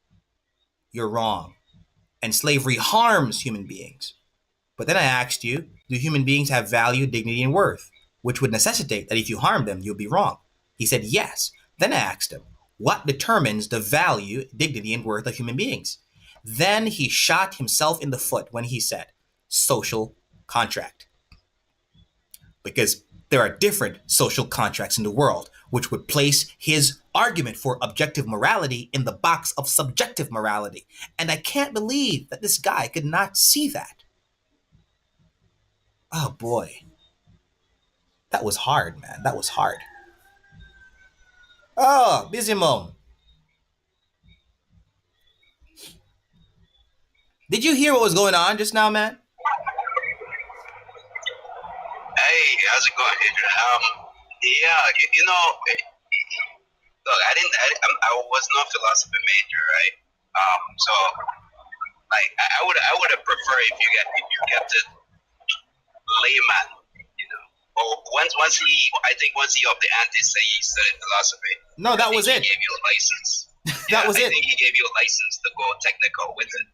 you're wrong. And slavery harms human beings. But then I asked you, do human beings have value, dignity, and worth? Which would necessitate that if you harm them, you'll be wrong. He said yes. Then I asked him, what determines the value, dignity, and worth of human beings? Then he shot himself in the foot when he said, social contract. Because there are different social contracts in the world, which would place his argument for objective morality in the box of subjective morality. And I can't believe that this guy could not see that. Oh boy. That was hard, man. That was hard. Oh, Busy Mom. Did you hear what was going on just now, man? Hey, how's it going, Adrian? Yeah, look, I was not philosophy major, right? So, like, I would have preferred if you kept it layman, you know. But once he upped the ante, say he studied philosophy. No, that was it. He gave you a license. That was it. I think he gave you a license to go technical with it.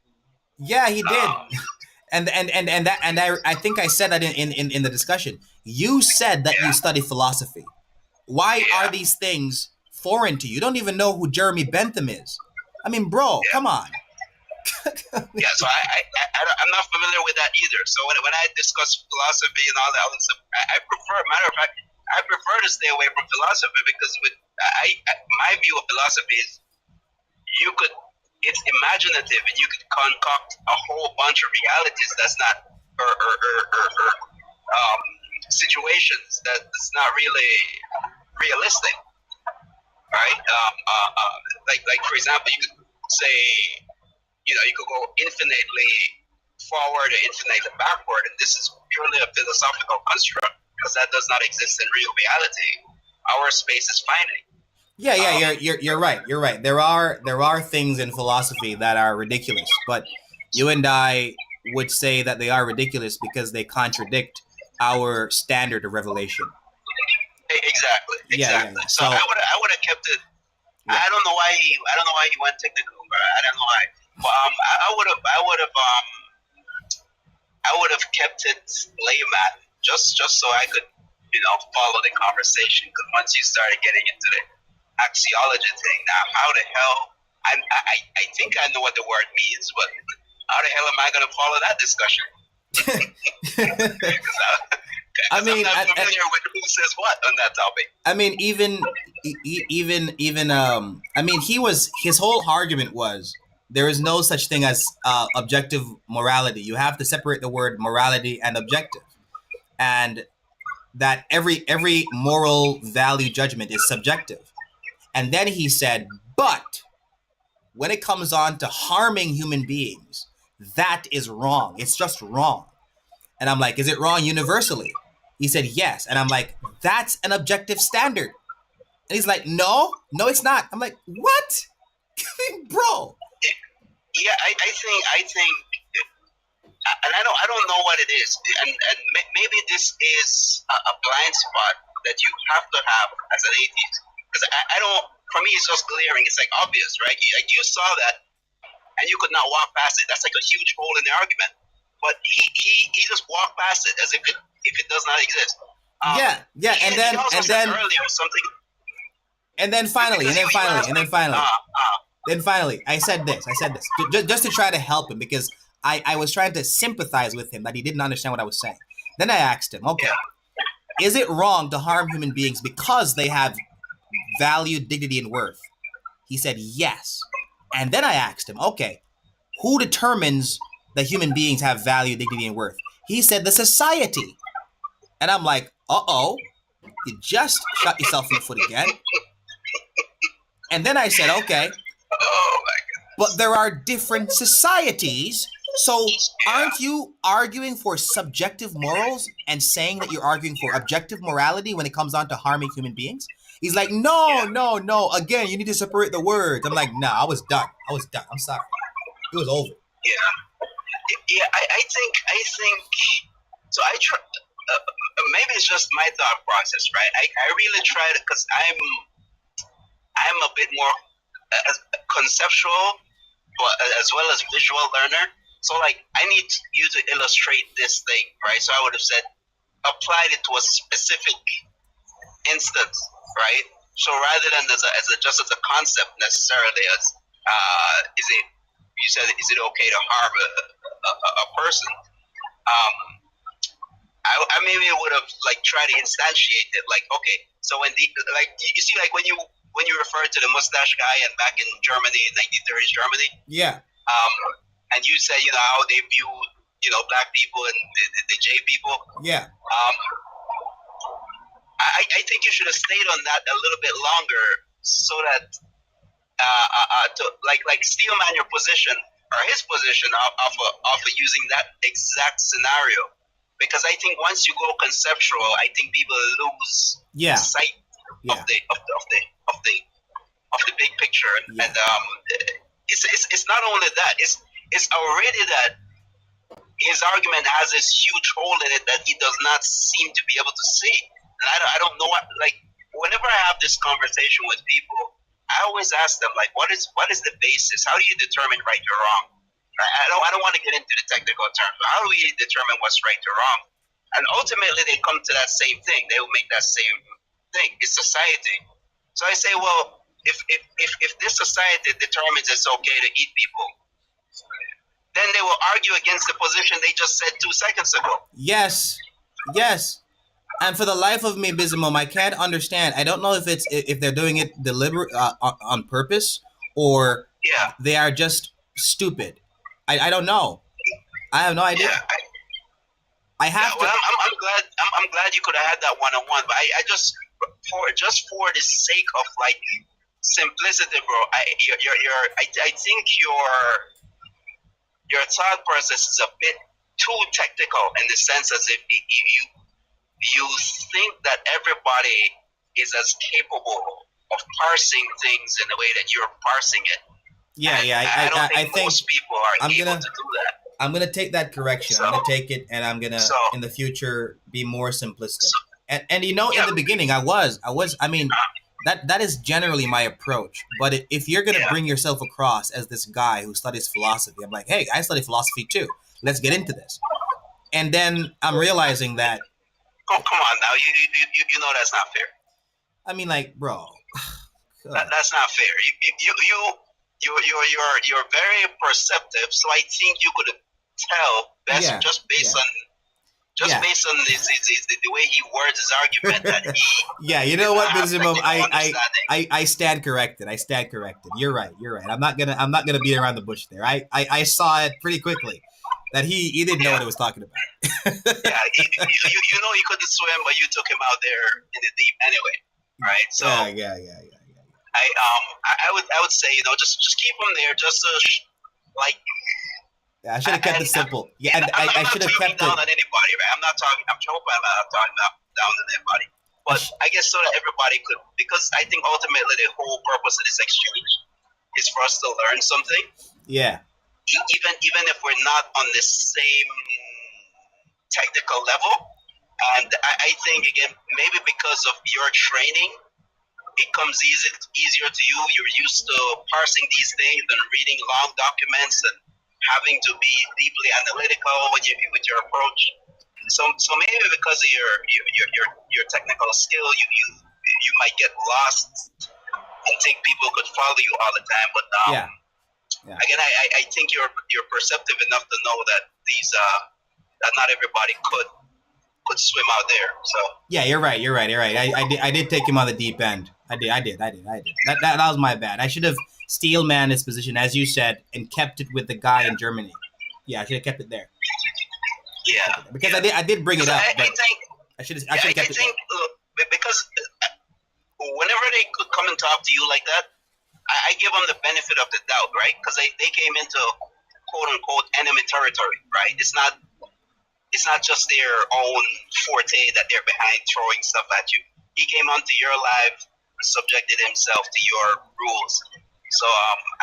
Yeah, he did. And I think I said that in the discussion. You said that you study philosophy. Why are these things foreign to you? You don't even know who Jeremy Bentham is. I mean, bro, come on. Yeah, so I'm not familiar with that either. So when I discuss philosophy and all that other stuff, I prefer, matter of fact, I prefer to stay away from philosophy because my view of philosophy is it's imaginative and you could concoct a whole bunch of realities that's not, or situations that's not really realistic, right? Like for example, you could say, you could go infinitely forward or infinitely backward, and this is purely a philosophical construct because that does not exist in real reality. Our space is finite. Yeah, you're right. You're right. There are things in philosophy that are ridiculous, but you and I would say that they are ridiculous because they contradict our standard of revelation. Exactly. Yeah. So I would have kept it. Yeah. I don't know why he went technical. I don't know why. I would have kept it layman just so I could follow the conversation, because once you started getting into the axiology thing, now how the hell I think I know what the word means, but how the hell am I going to follow that discussion? I'm not familiar with who says what on that topic. I mean, his whole argument was there is no such thing as objective morality. You have to separate the word morality and objective, and that every moral value judgment is subjective. And then he said, but when it comes on to harming human beings, that is wrong. It's just wrong. And I'm like, is it wrong universally? He said, yes. And I'm like, that's an objective standard. And he's like, no, it's not. I'm like, what? Bro. Yeah, I think, and I don't know what it is. And maybe this is a blind spot that you have to have as an atheist. Because I don't, for me, it's just glaring. It's like obvious, right? Like you saw that and you could not walk past it. That's like a huge hole in the argument. But he just walked past it as if it does not exist. Then finally, I said this, just to try to help him, because I was trying to sympathize with him that he didn't understand what I was saying. Then I asked him, okay, is it wrong to harm human beings because they have value, dignity, and worth? He said yes. And then I asked him, okay, who determines that human beings have value, dignity, and worth? He said the society. And I'm like, uh-oh, you just shot yourself in the foot again. And then I said, okay, but there are different societies. So aren't you arguing for subjective morals and saying that you're arguing for objective morality when it comes on to harming human beings? He's like, no. Again, you need to separate the words. I'm like, nah, I was done. I'm sorry. It was over. Yeah. I think So I try. Maybe it's just my thought process, right? I really try to, because I'm a bit more conceptual, but as well as visual learner. So like I need you to illustrate this thing, right? So I would have said applied it to a specific instance, right? So rather than just as a concept necessarily, as is it, you said, is it okay to harm a person? I maybe would have like tried to instantiate it, like, okay, so when like you see, like when you refer to the mustache guy and back in Germany in 1930s Germany, Yeah. And you say, you know, how they view, you know, black people and the J people. Yeah. I think you should have stayed on that a little bit longer, so that to like steelman your position or his position off of using that exact scenario, because I think once you go conceptual, I think people lose sight of the big picture, and it's not only that, it's already that his argument has this huge hole in it that he does not seem to be able to see. And I don't know what, like, whenever I have this conversation with people, I always ask them, like, what is the basis? How do you determine right or wrong? I don't want to get into the technical terms, but how do we determine what's right or wrong? And ultimately, they come to that same thing. They will make that same thing. It's society. So I say, well, if this society determines it's okay to eat people, then they will argue against the position they just said 2 seconds ago. Yes. And for the life of me, Bismom, I can't understand. I don't know if they're doing it deliberate on purpose, or they are just stupid. I don't know. I have no idea. I have to. Well, I'm glad you could have had that one-on-one, but I just for the sake of like simplicity, bro. I think your thought process is a bit too technical, in the sense as if you think that everybody is as capable of parsing things in the way that you're parsing it. I don't think most people are able to do that. I'm gonna take that correction. I'm gonna take it, and I'm gonna in the future be more simplistic. And you know, in the beginning, I mean, that is generally my approach. But if you're gonna bring yourself across as this guy who studies philosophy, I'm like, hey, I study philosophy too. Let's get into this. And then I'm realizing that. Come on now, you know that's not fair. I mean, like, bro, that's not fair. You're very perceptive, so I think you could tell just based on the way he words his argument that he. Yeah, you know what, Bismom, I stand corrected. You're right. I'm not gonna beat around the bush there. I saw it pretty quickly that he didn't know what he was talking about. You know he couldn't swim, but you took him out there in the deep anyway, right? So yeah. I would say, you know, just keep him there, just like. Yeah, I should have kept it simple. Yeah, and I should have kept it down on anybody, right? I'm not talking about down on anybody, but I guess so that everybody could, because I think ultimately the whole purpose of this exchange is for us to learn something. Yeah. Even if we're not on the same technical level, and I think again maybe because of your training, it comes easier to you. You're used to parsing these things and reading long documents and having to be deeply analytical with your approach. So maybe because of your technical skill, you might get lost and think people could follow you all the time. But again, I think you're perceptive enough to know that that not everybody could swim out there. So yeah, you're right. I did take him on the deep end. I did. That was my bad. I should have steelman his position, as you said, and kept it with the guy in Germany. Yeah, I should have kept it there. Yeah, because I did bring it up. I should have kept it there. Because whenever they could come and talk to you like that, I give them the benefit of the doubt, right? Because they came into quote unquote enemy territory, right? It's not just their own forte that they're behind throwing stuff at you. He came onto your live, subjected himself to your rules. So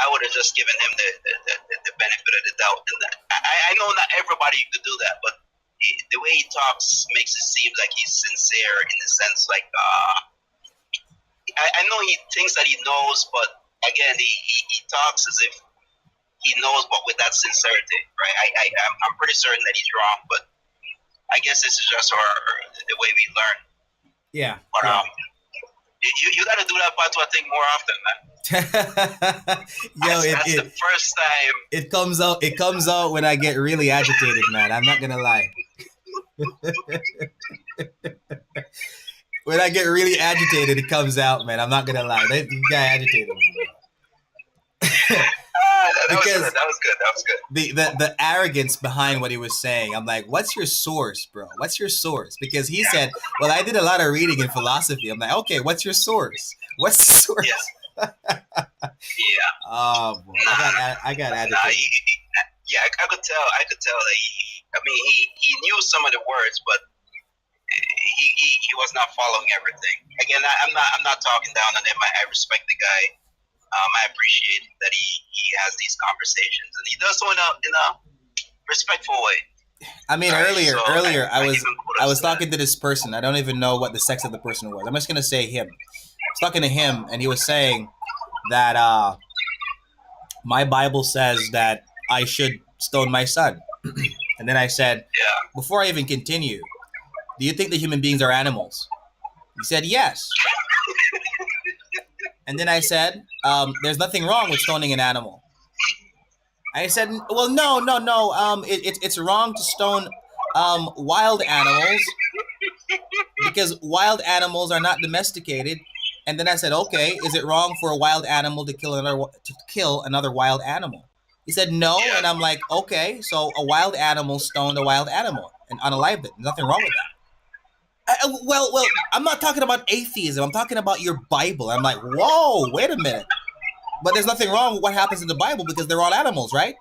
I would have just given him the benefit of the doubt. And I know not everybody could do that, but the way he talks makes it seem like he's sincere in the sense like I know he thinks that he knows, but again, he talks as if he knows, but with that sincerity, right? I'm pretty certain that he's wrong, but I guess this is just the way we learn. Yeah. But yeah. you got to do that patois thing more often, man. Yo, that's the first time. It comes out when I get really agitated, man. I'm not gonna lie. When I get really agitated, it comes out, man. I'm not gonna lie. That guy agitated me. That was good. The arrogance behind what he was saying. I'm like, what's your source, bro? What's your source? Because he said, well, I did a lot of reading in philosophy. I'm like, okay, what's your source? What's the source? Yeah. Oh boy, I got agitated. I could tell that he knew some of the words, but he was not following everything. Again, I'm not talking down on him. I respect the guy. I appreciate that he has these conversations, and he does so in a respectful way. I mean, earlier, I was talking to this person. I don't even know what the sex of the person was. I'm just gonna say him. I was talking to him, and he was saying that my Bible says that I should stone my son. And then I said, before I even continue, do you think that human beings are animals? He said, yes. And then I said, there's nothing wrong with stoning an animal. I said, well, no. It's wrong to stone wild animals because wild animals are not domesticated. And then I said, okay, is it wrong for a wild animal to kill another wild animal? He said, no. And I'm like, okay, so a wild animal stoned a wild animal and unalived it. Nothing wrong with that. Well, I'm not talking about atheism. I'm talking about your Bible. I'm like, whoa, wait a minute. But there's nothing wrong with what happens in the Bible because they're all animals, right?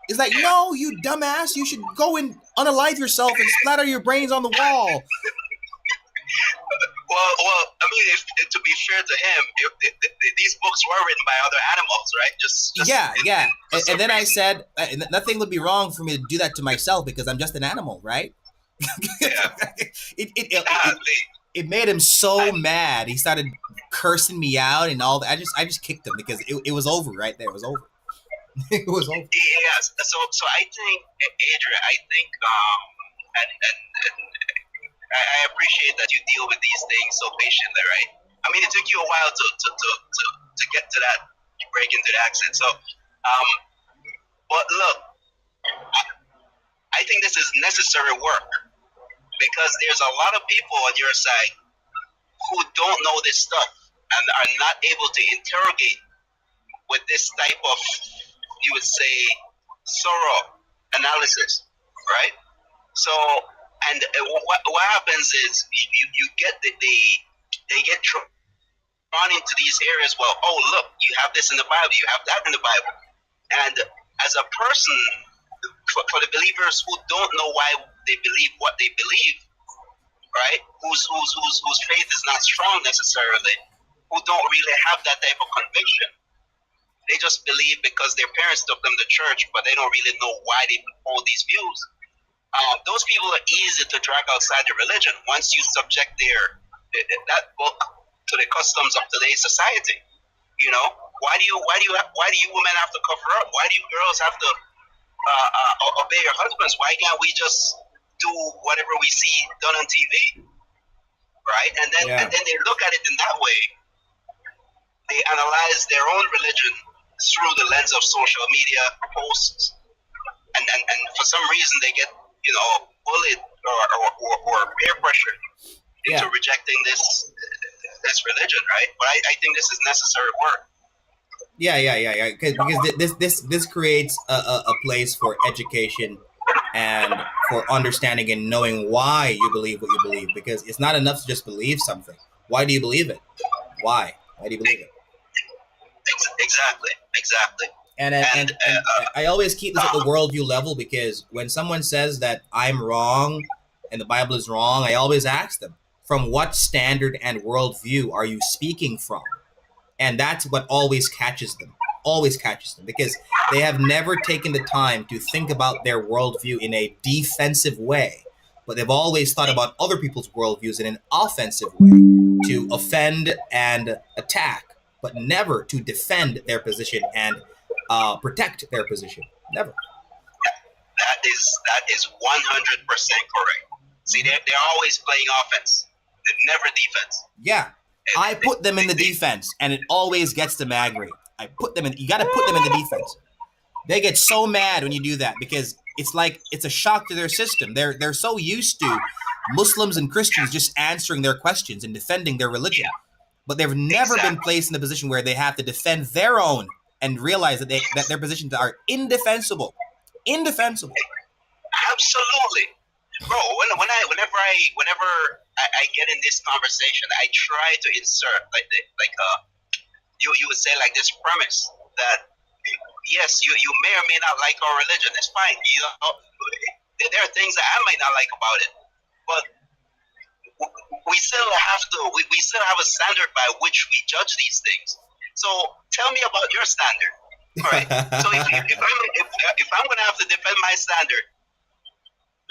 It's like, no, you dumbass. You should go and unalive yourself and splatter your brains on the wall. Well, I mean, to be fair to him, these books were written by other animals, right? Yeah. And then I said, nothing would be wrong for me to do that to myself because I'm just an animal, right? It made him so mad. He started cursing me out and all that. I just kicked him because it was over right there. It was over. It was over. Yes. So I think, Adrian, and I appreciate that you deal with these things so patiently, right? I mean, it took you a while to get to that, break into the accent. So, but look, I think this is necessary work because there's a lot of people on your side who don't know this stuff and are not able to interrogate with this type of, you would say, thorough analysis, right? So, and what happens is you get they get drawn into these areas. Well, oh look, you have this in the Bible, you have that in the Bible, and as a person, for the believers who don't know why they believe what they believe, right? Whose faith is not strong necessarily, who don't really have that type of conviction. They just believe because their parents took them to church, but they don't really know why they hold these views. Those people are easy to drag outside the religion once you subject that book to the customs of today's society. You know, why do you women have to cover up? Why do you girls have to obey your husbands? Why can't we just do whatever we see done on TV, right? And then they look at it in that way. They analyze their own religion through the lens of social media posts, and for some reason they get bullied or peer pressured into rejecting this religion, right? But I think this is necessary work. Yeah. Because this creates a place for education and for understanding and knowing why you believe what you believe. Because it's not enough to just believe something. Why do you believe it? Why? Why do you believe it? Exactly. And I always keep this at the worldview level because when someone says that I'm wrong and the Bible is wrong, I always ask them, from what standard and worldview are you speaking from? And that's what always catches them. always catches them because they have never taken the time to think about their worldview in a defensive way, but they've always thought about other people's worldviews in an offensive way to offend and attack, but never to defend their position and protect their position. Never. That is 100% correct. See, they're always playing offense. They're never defense. Yeah. I put them in the defense, and it always gets them angry. You got to put them in the defense. They get so mad when you do that because it's like it's a shock to their system. They're so used to Muslims and Christians just answering their questions and defending their religion, but they've never been placed in a position where they have to defend their own and realize that their positions are indefensible. Indefensible. Absolutely, bro. Whenever I get in this conversation, I try to insert you would say like this premise that yes, you may or may not like our religion. It's fine. You know, there are things that I might not like about it, but we still have a standard by which we judge these things. So tell me about your standard. All right. So if I'm going to have to defend my standard,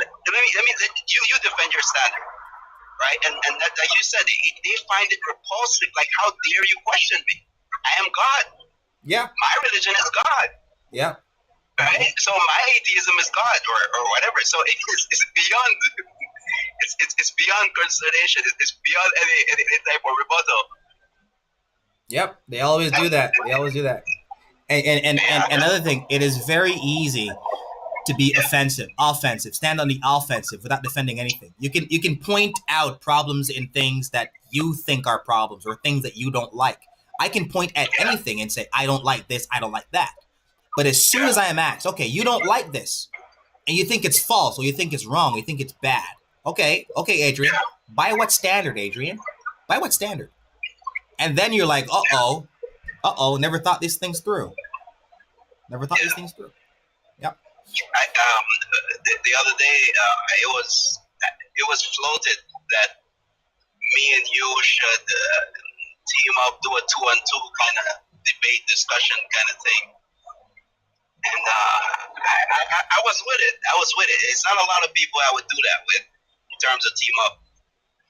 let you defend your standard, right? And that, like you said, they find it repulsive. Like, how dare you question me? I am God. Yeah. My religion is God. Yeah. Right. So my atheism is God, or whatever. So it's beyond. It's beyond consideration. It's beyond any type of rebuttal. Yep. They always do that. And another thing, it is very easy to be offensive, stand on the offensive without defending anything. You can point out problems in things that you think are problems or things that you don't like. I can point at anything and say, I don't like this, I don't like that. But as soon as I am asked, okay, you don't like this, and you think it's false, or you think it's wrong, or you think it's bad. Okay, Adrian. By what standard, Adrian? By what standard? And then you're like, uh-oh, never thought these things through. Yep. The other day, it was floated that me and you should team up, do a 2-on-2 kind of debate discussion kind of thing. And I was with it. It's not a lot of people I would do that with in terms of team up.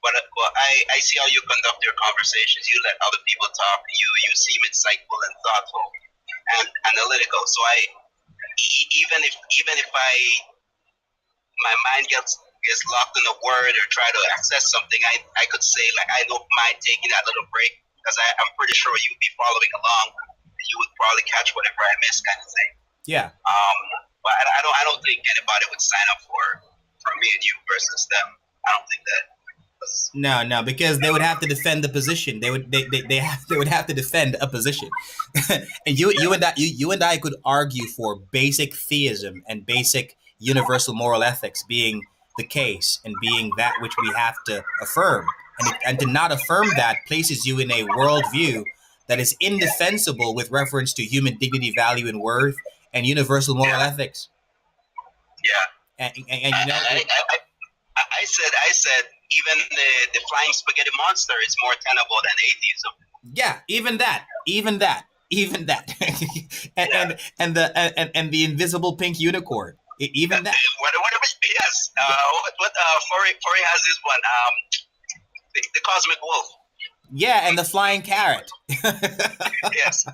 But I see how you conduct your conversations. You let other people talk. You seem insightful and thoughtful and analytical. So even if my mind gets locked in a word or try to access something, I could say, like, I don't mind taking that little break because I'm pretty sure you'd be following along. You would probably catch whatever I miss, kind of thing. Yeah. But I don't think anybody would sign up for me and you versus them. I don't think that. No, because they would have to defend the position. They would have to defend a position. And you and I could argue for basic theism and basic universal moral ethics being the case and being that which we have to affirm. And to not affirm that places you in a worldview that is indefensible with reference to human dignity, value, and worth, and universal moral ethics. Yeah. And you know, I said even the flying spaghetti monster is more tenable than atheism. Yeah, even that, and the invisible pink unicorn, even that. Whatever. Yes. What Furry has this one. The cosmic wolf. Yeah, and the flying carrot. Yes.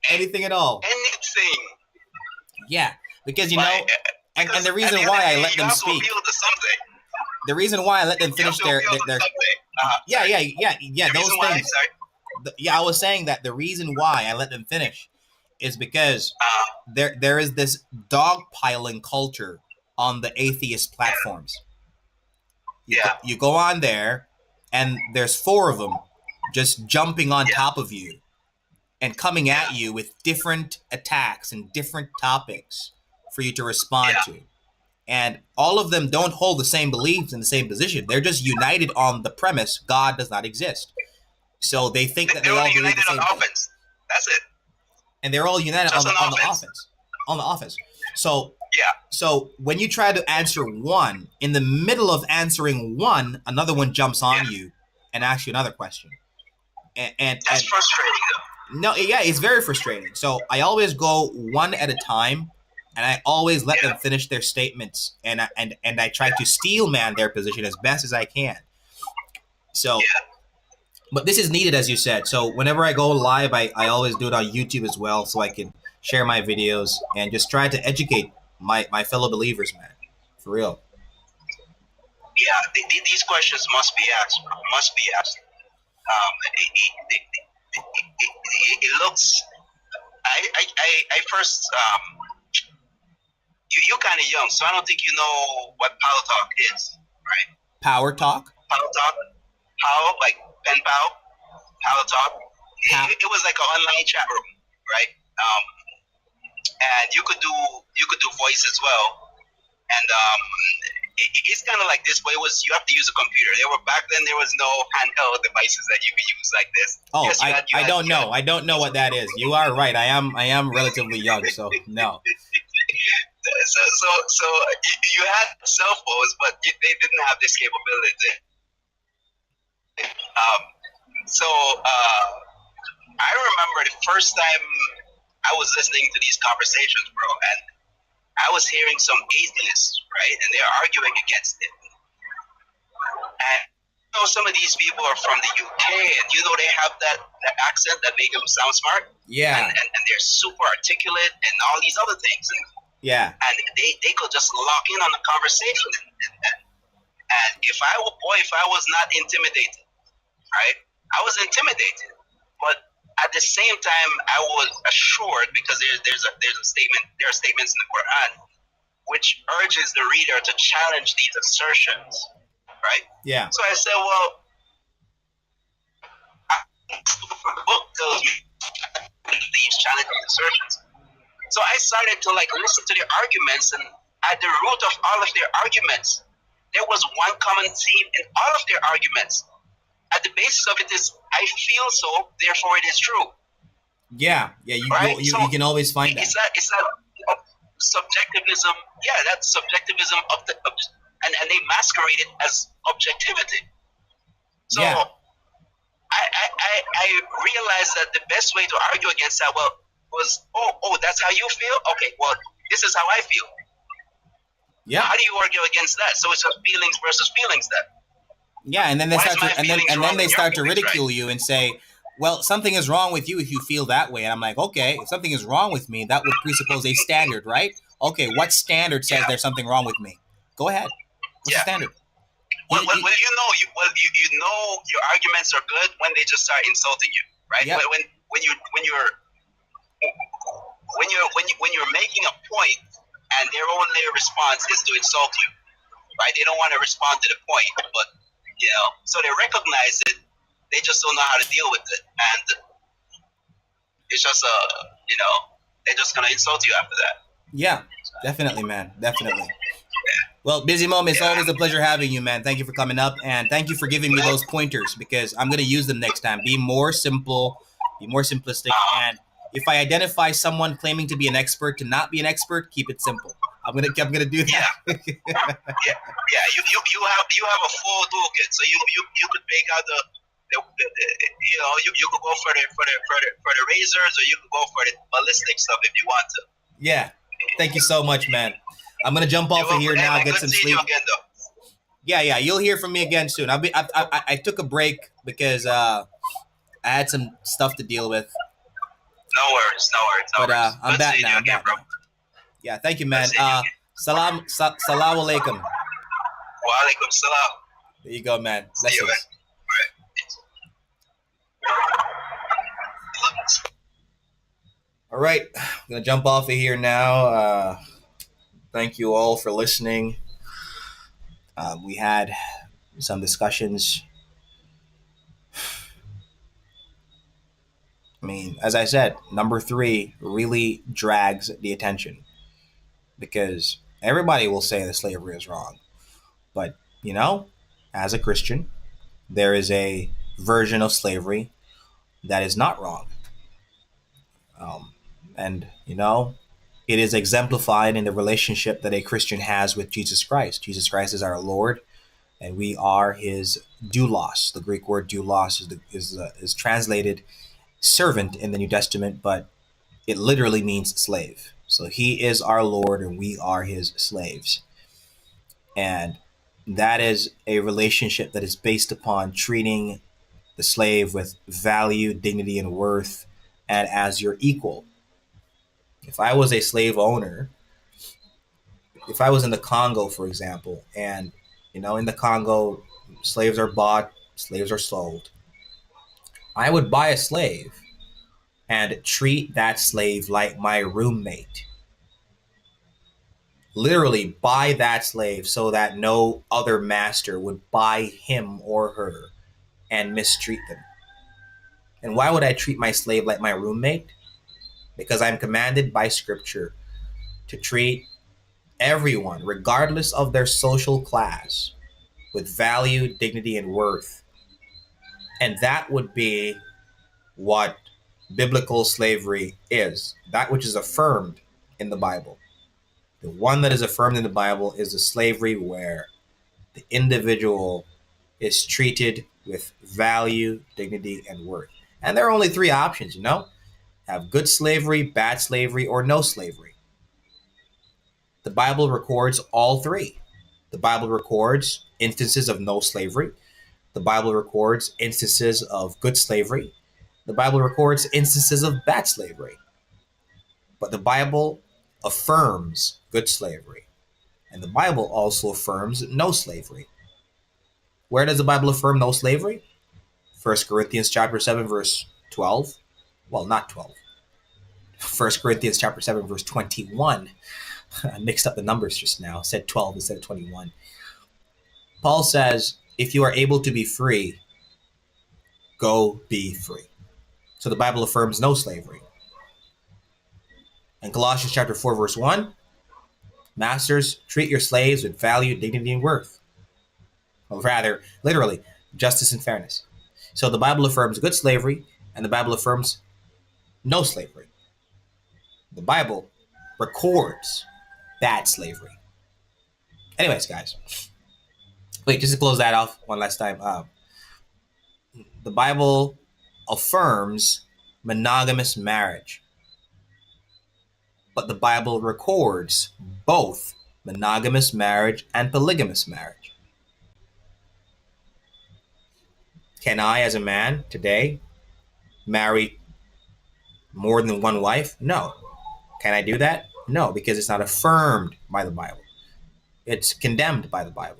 Anything at all. Anything. Yeah, because you know, and the reason why I let them speak. The reason why I let them finish their those things. I was saying that the reason why I let them finish is because there is this dogpiling culture on the atheist platforms. You go on there, and there's 4 of them just jumping on top of you and coming at you with different attacks and different topics for you to respond to. And all of them don't hold the same beliefs in the same position. They're just united on the premise God does not exist. So they think that they all believe the same thing. Offense. That's it. And they're all united on the offense. On the offense. So when you try to answer one, in the middle of answering one, another one jumps on you and asks you another question. And that's frustrating, though. No, yeah, it's very frustrating. So I always go one at a time, and I always let them Yeah, finish their statements, and I try to steel man their position as best as I can. So, yeah, but this is needed, as you said. So whenever I go live, I always do it on YouTube as well, so I can share my videos and just try to educate my fellow believers, man, for real. yeah. These questions must be asked, bro. Must be asked. It looks. I first. You're kind of young, so I don't think you know what Palo Talk is, right? Power talk. Palo Talk, Palo, like pen pal, Palo Talk. Pa- It was like an online chat room, right? And you could do voice as well, and it's kind of like this, but it was you have to use a computer. There were back then there was no handheld devices that you could use like this. Oh, Yes, I don't know. I don't know what that is. You are right. I am relatively young, so no. So you had cell phones, but they didn't have this capability. Um, so I remember the first time I was listening to these conversations, bro, and I was hearing some atheists, right, and they're arguing against it. And some of these people are from the UK, and they have that accent that make them sound smart. Yeah. And they're super articulate and all these other things. Yeah. And they could just lock in on the conversation. And if I was not intimidated, right? I was intimidated, but at the same time, I was assured because there are statements in the Quran which urges the reader to challenge these assertions, right? Yeah. So I said, well, the book tells me these challenging assertions. So I started to listen to their arguments, and at the root of all of their arguments, there was one common theme in all of their arguments. At the basis of it is, I feel so, therefore it is true. Yeah. Yeah. Right? You can always find that. It's that subjectivism. Yeah, that's subjectivism and they masquerade it as objectivity. So Yeah. I realized that the best way to argue against that was that's how you feel? Okay, well, this is how I feel. Yeah. How do you argue against that? So it's just feelings versus feelings then. Yeah, and then they Why start is to my and then feelings and wrong then they and your start to feelings ridicule you and say, "Well, something is wrong with you if you feel that way." And I'm like, "Okay, if something is wrong with me, that would presuppose a standard, right? Okay, what standard says Yeah. there's something wrong with me? Go ahead. What's the Yeah. standard?" Well, you know your arguments are good when they just start insulting you, right? Yeah. When you're making a point and their only response is to insult you, right? They don't want to respond to the point, but so they recognize it. They just don't know how to deal with it, and it's just they're just gonna insult you after that. Yeah, definitely, man. Definitely. Well, Busy Mom, it's always a pleasure having you, man. Thank you for coming up, and thank you for giving me those pointers because I'm going to use them next time. Be more simple, be more simplistic, and if I identify someone claiming to be an expert to not be an expert, keep it simple. I'm gonna do that. Yeah. You have a full toolkit, so you could make out you could go for the razors, or you could go for the ballistic stuff if you want to. Yeah. Thank you so much, man. I'm gonna jump off of here now, get some sleep. Again, though. Yeah, you'll hear from me again soon. I took a break because I had some stuff to deal with. No worries. But I'm back now. I'm back now. Yeah, thank you, man. Salam alaikum. Wa alaikum salam. There you go, man. See you, man. All right, I'm gonna jump off of here now. Thank you all for listening. We had some discussions. I mean, as I said, number 3 really drags the attention because everybody will say that slavery is wrong. But, as a Christian, there is a version of slavery that is not wrong. And it is exemplified in the relationship that a Christian has with Jesus Christ. Jesus Christ is our Lord, and we are his doulos. The Greek word doulos is translated servant in the New Testament, but it literally means slave. So he is our Lord and we are his slaves. And that is a relationship that is based upon treating the slave with value, dignity, and worth, and as your equal. If I was a slave owner, if I was in the Congo, for example, and in the Congo, slaves are bought, slaves are sold, I would buy a slave and treat that slave like my roommate. Literally buy that slave so that no other master would buy him or her and mistreat them. And why would I treat my slave like my roommate? Because I'm commanded by scripture to treat everyone, regardless of their social class, with value, dignity, and worth. And that would be what biblical slavery is, that which is affirmed in the Bible. The one that is affirmed in the Bible is the slavery where the individual is treated with value, dignity, and worth. And there are only three options, have good slavery, bad slavery, or no slavery. The Bible records all three. The Bible records instances of no slavery. The Bible records instances of good slavery. The Bible records instances of bad slavery. But the Bible affirms good slavery. And the Bible also affirms no slavery. Where does the Bible affirm no slavery? 1 Corinthians chapter 7, verse 12. Well, not 12. 1 Corinthians chapter 7, verse 21. I mixed up the numbers just now. I said 12 instead of 21. Paul says, if you are able to be free, go be free. So the Bible affirms no slavery. In Colossians chapter 4, verse 1, masters, treat your slaves with value, dignity, and worth. Or rather, literally, justice and fairness. So the Bible affirms good slavery, and the Bible affirms no slavery. The Bible records bad slavery. Anyways, guys. Wait, just to close that off one last time. The Bible affirms monogamous marriage, but the Bible records both monogamous marriage and polygamous marriage. Can I, as a man today, marry more than one wife? No. Can I do that? No, because it's not affirmed by the Bible. It's condemned by the Bible.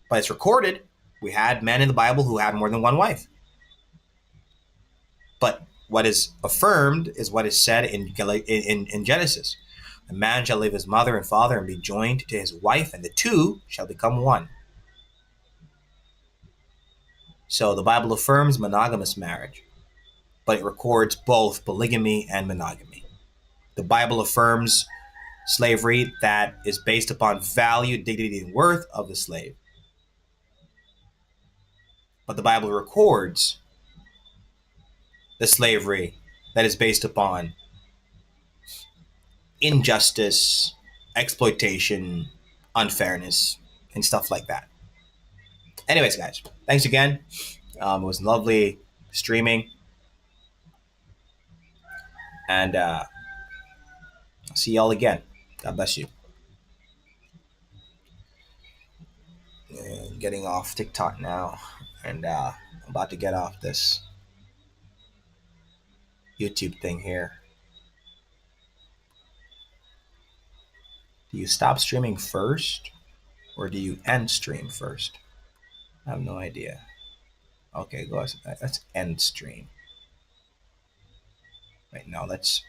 But it's recorded. We had men in the Bible who had more than one wife. But what is affirmed is what is said in Genesis. A man shall leave his mother and father and be joined to his wife, and the two shall become one. So the Bible affirms monogamous marriage, but it records both polygamy and monogamy. The Bible affirms slavery that is based upon value, dignity, and worth of the slave. But the Bible records the slavery that is based upon injustice, exploitation, unfairness, and stuff like that. Anyways, guys, thanks again. It was lovely streaming. And I'll see y'all again. God bless you. And getting off TikTok now. And I'm about to get off this YouTube thing here. Do you stop streaming first? Or do you end stream first? I have no idea. Okay, let's end stream. Wait, no, let's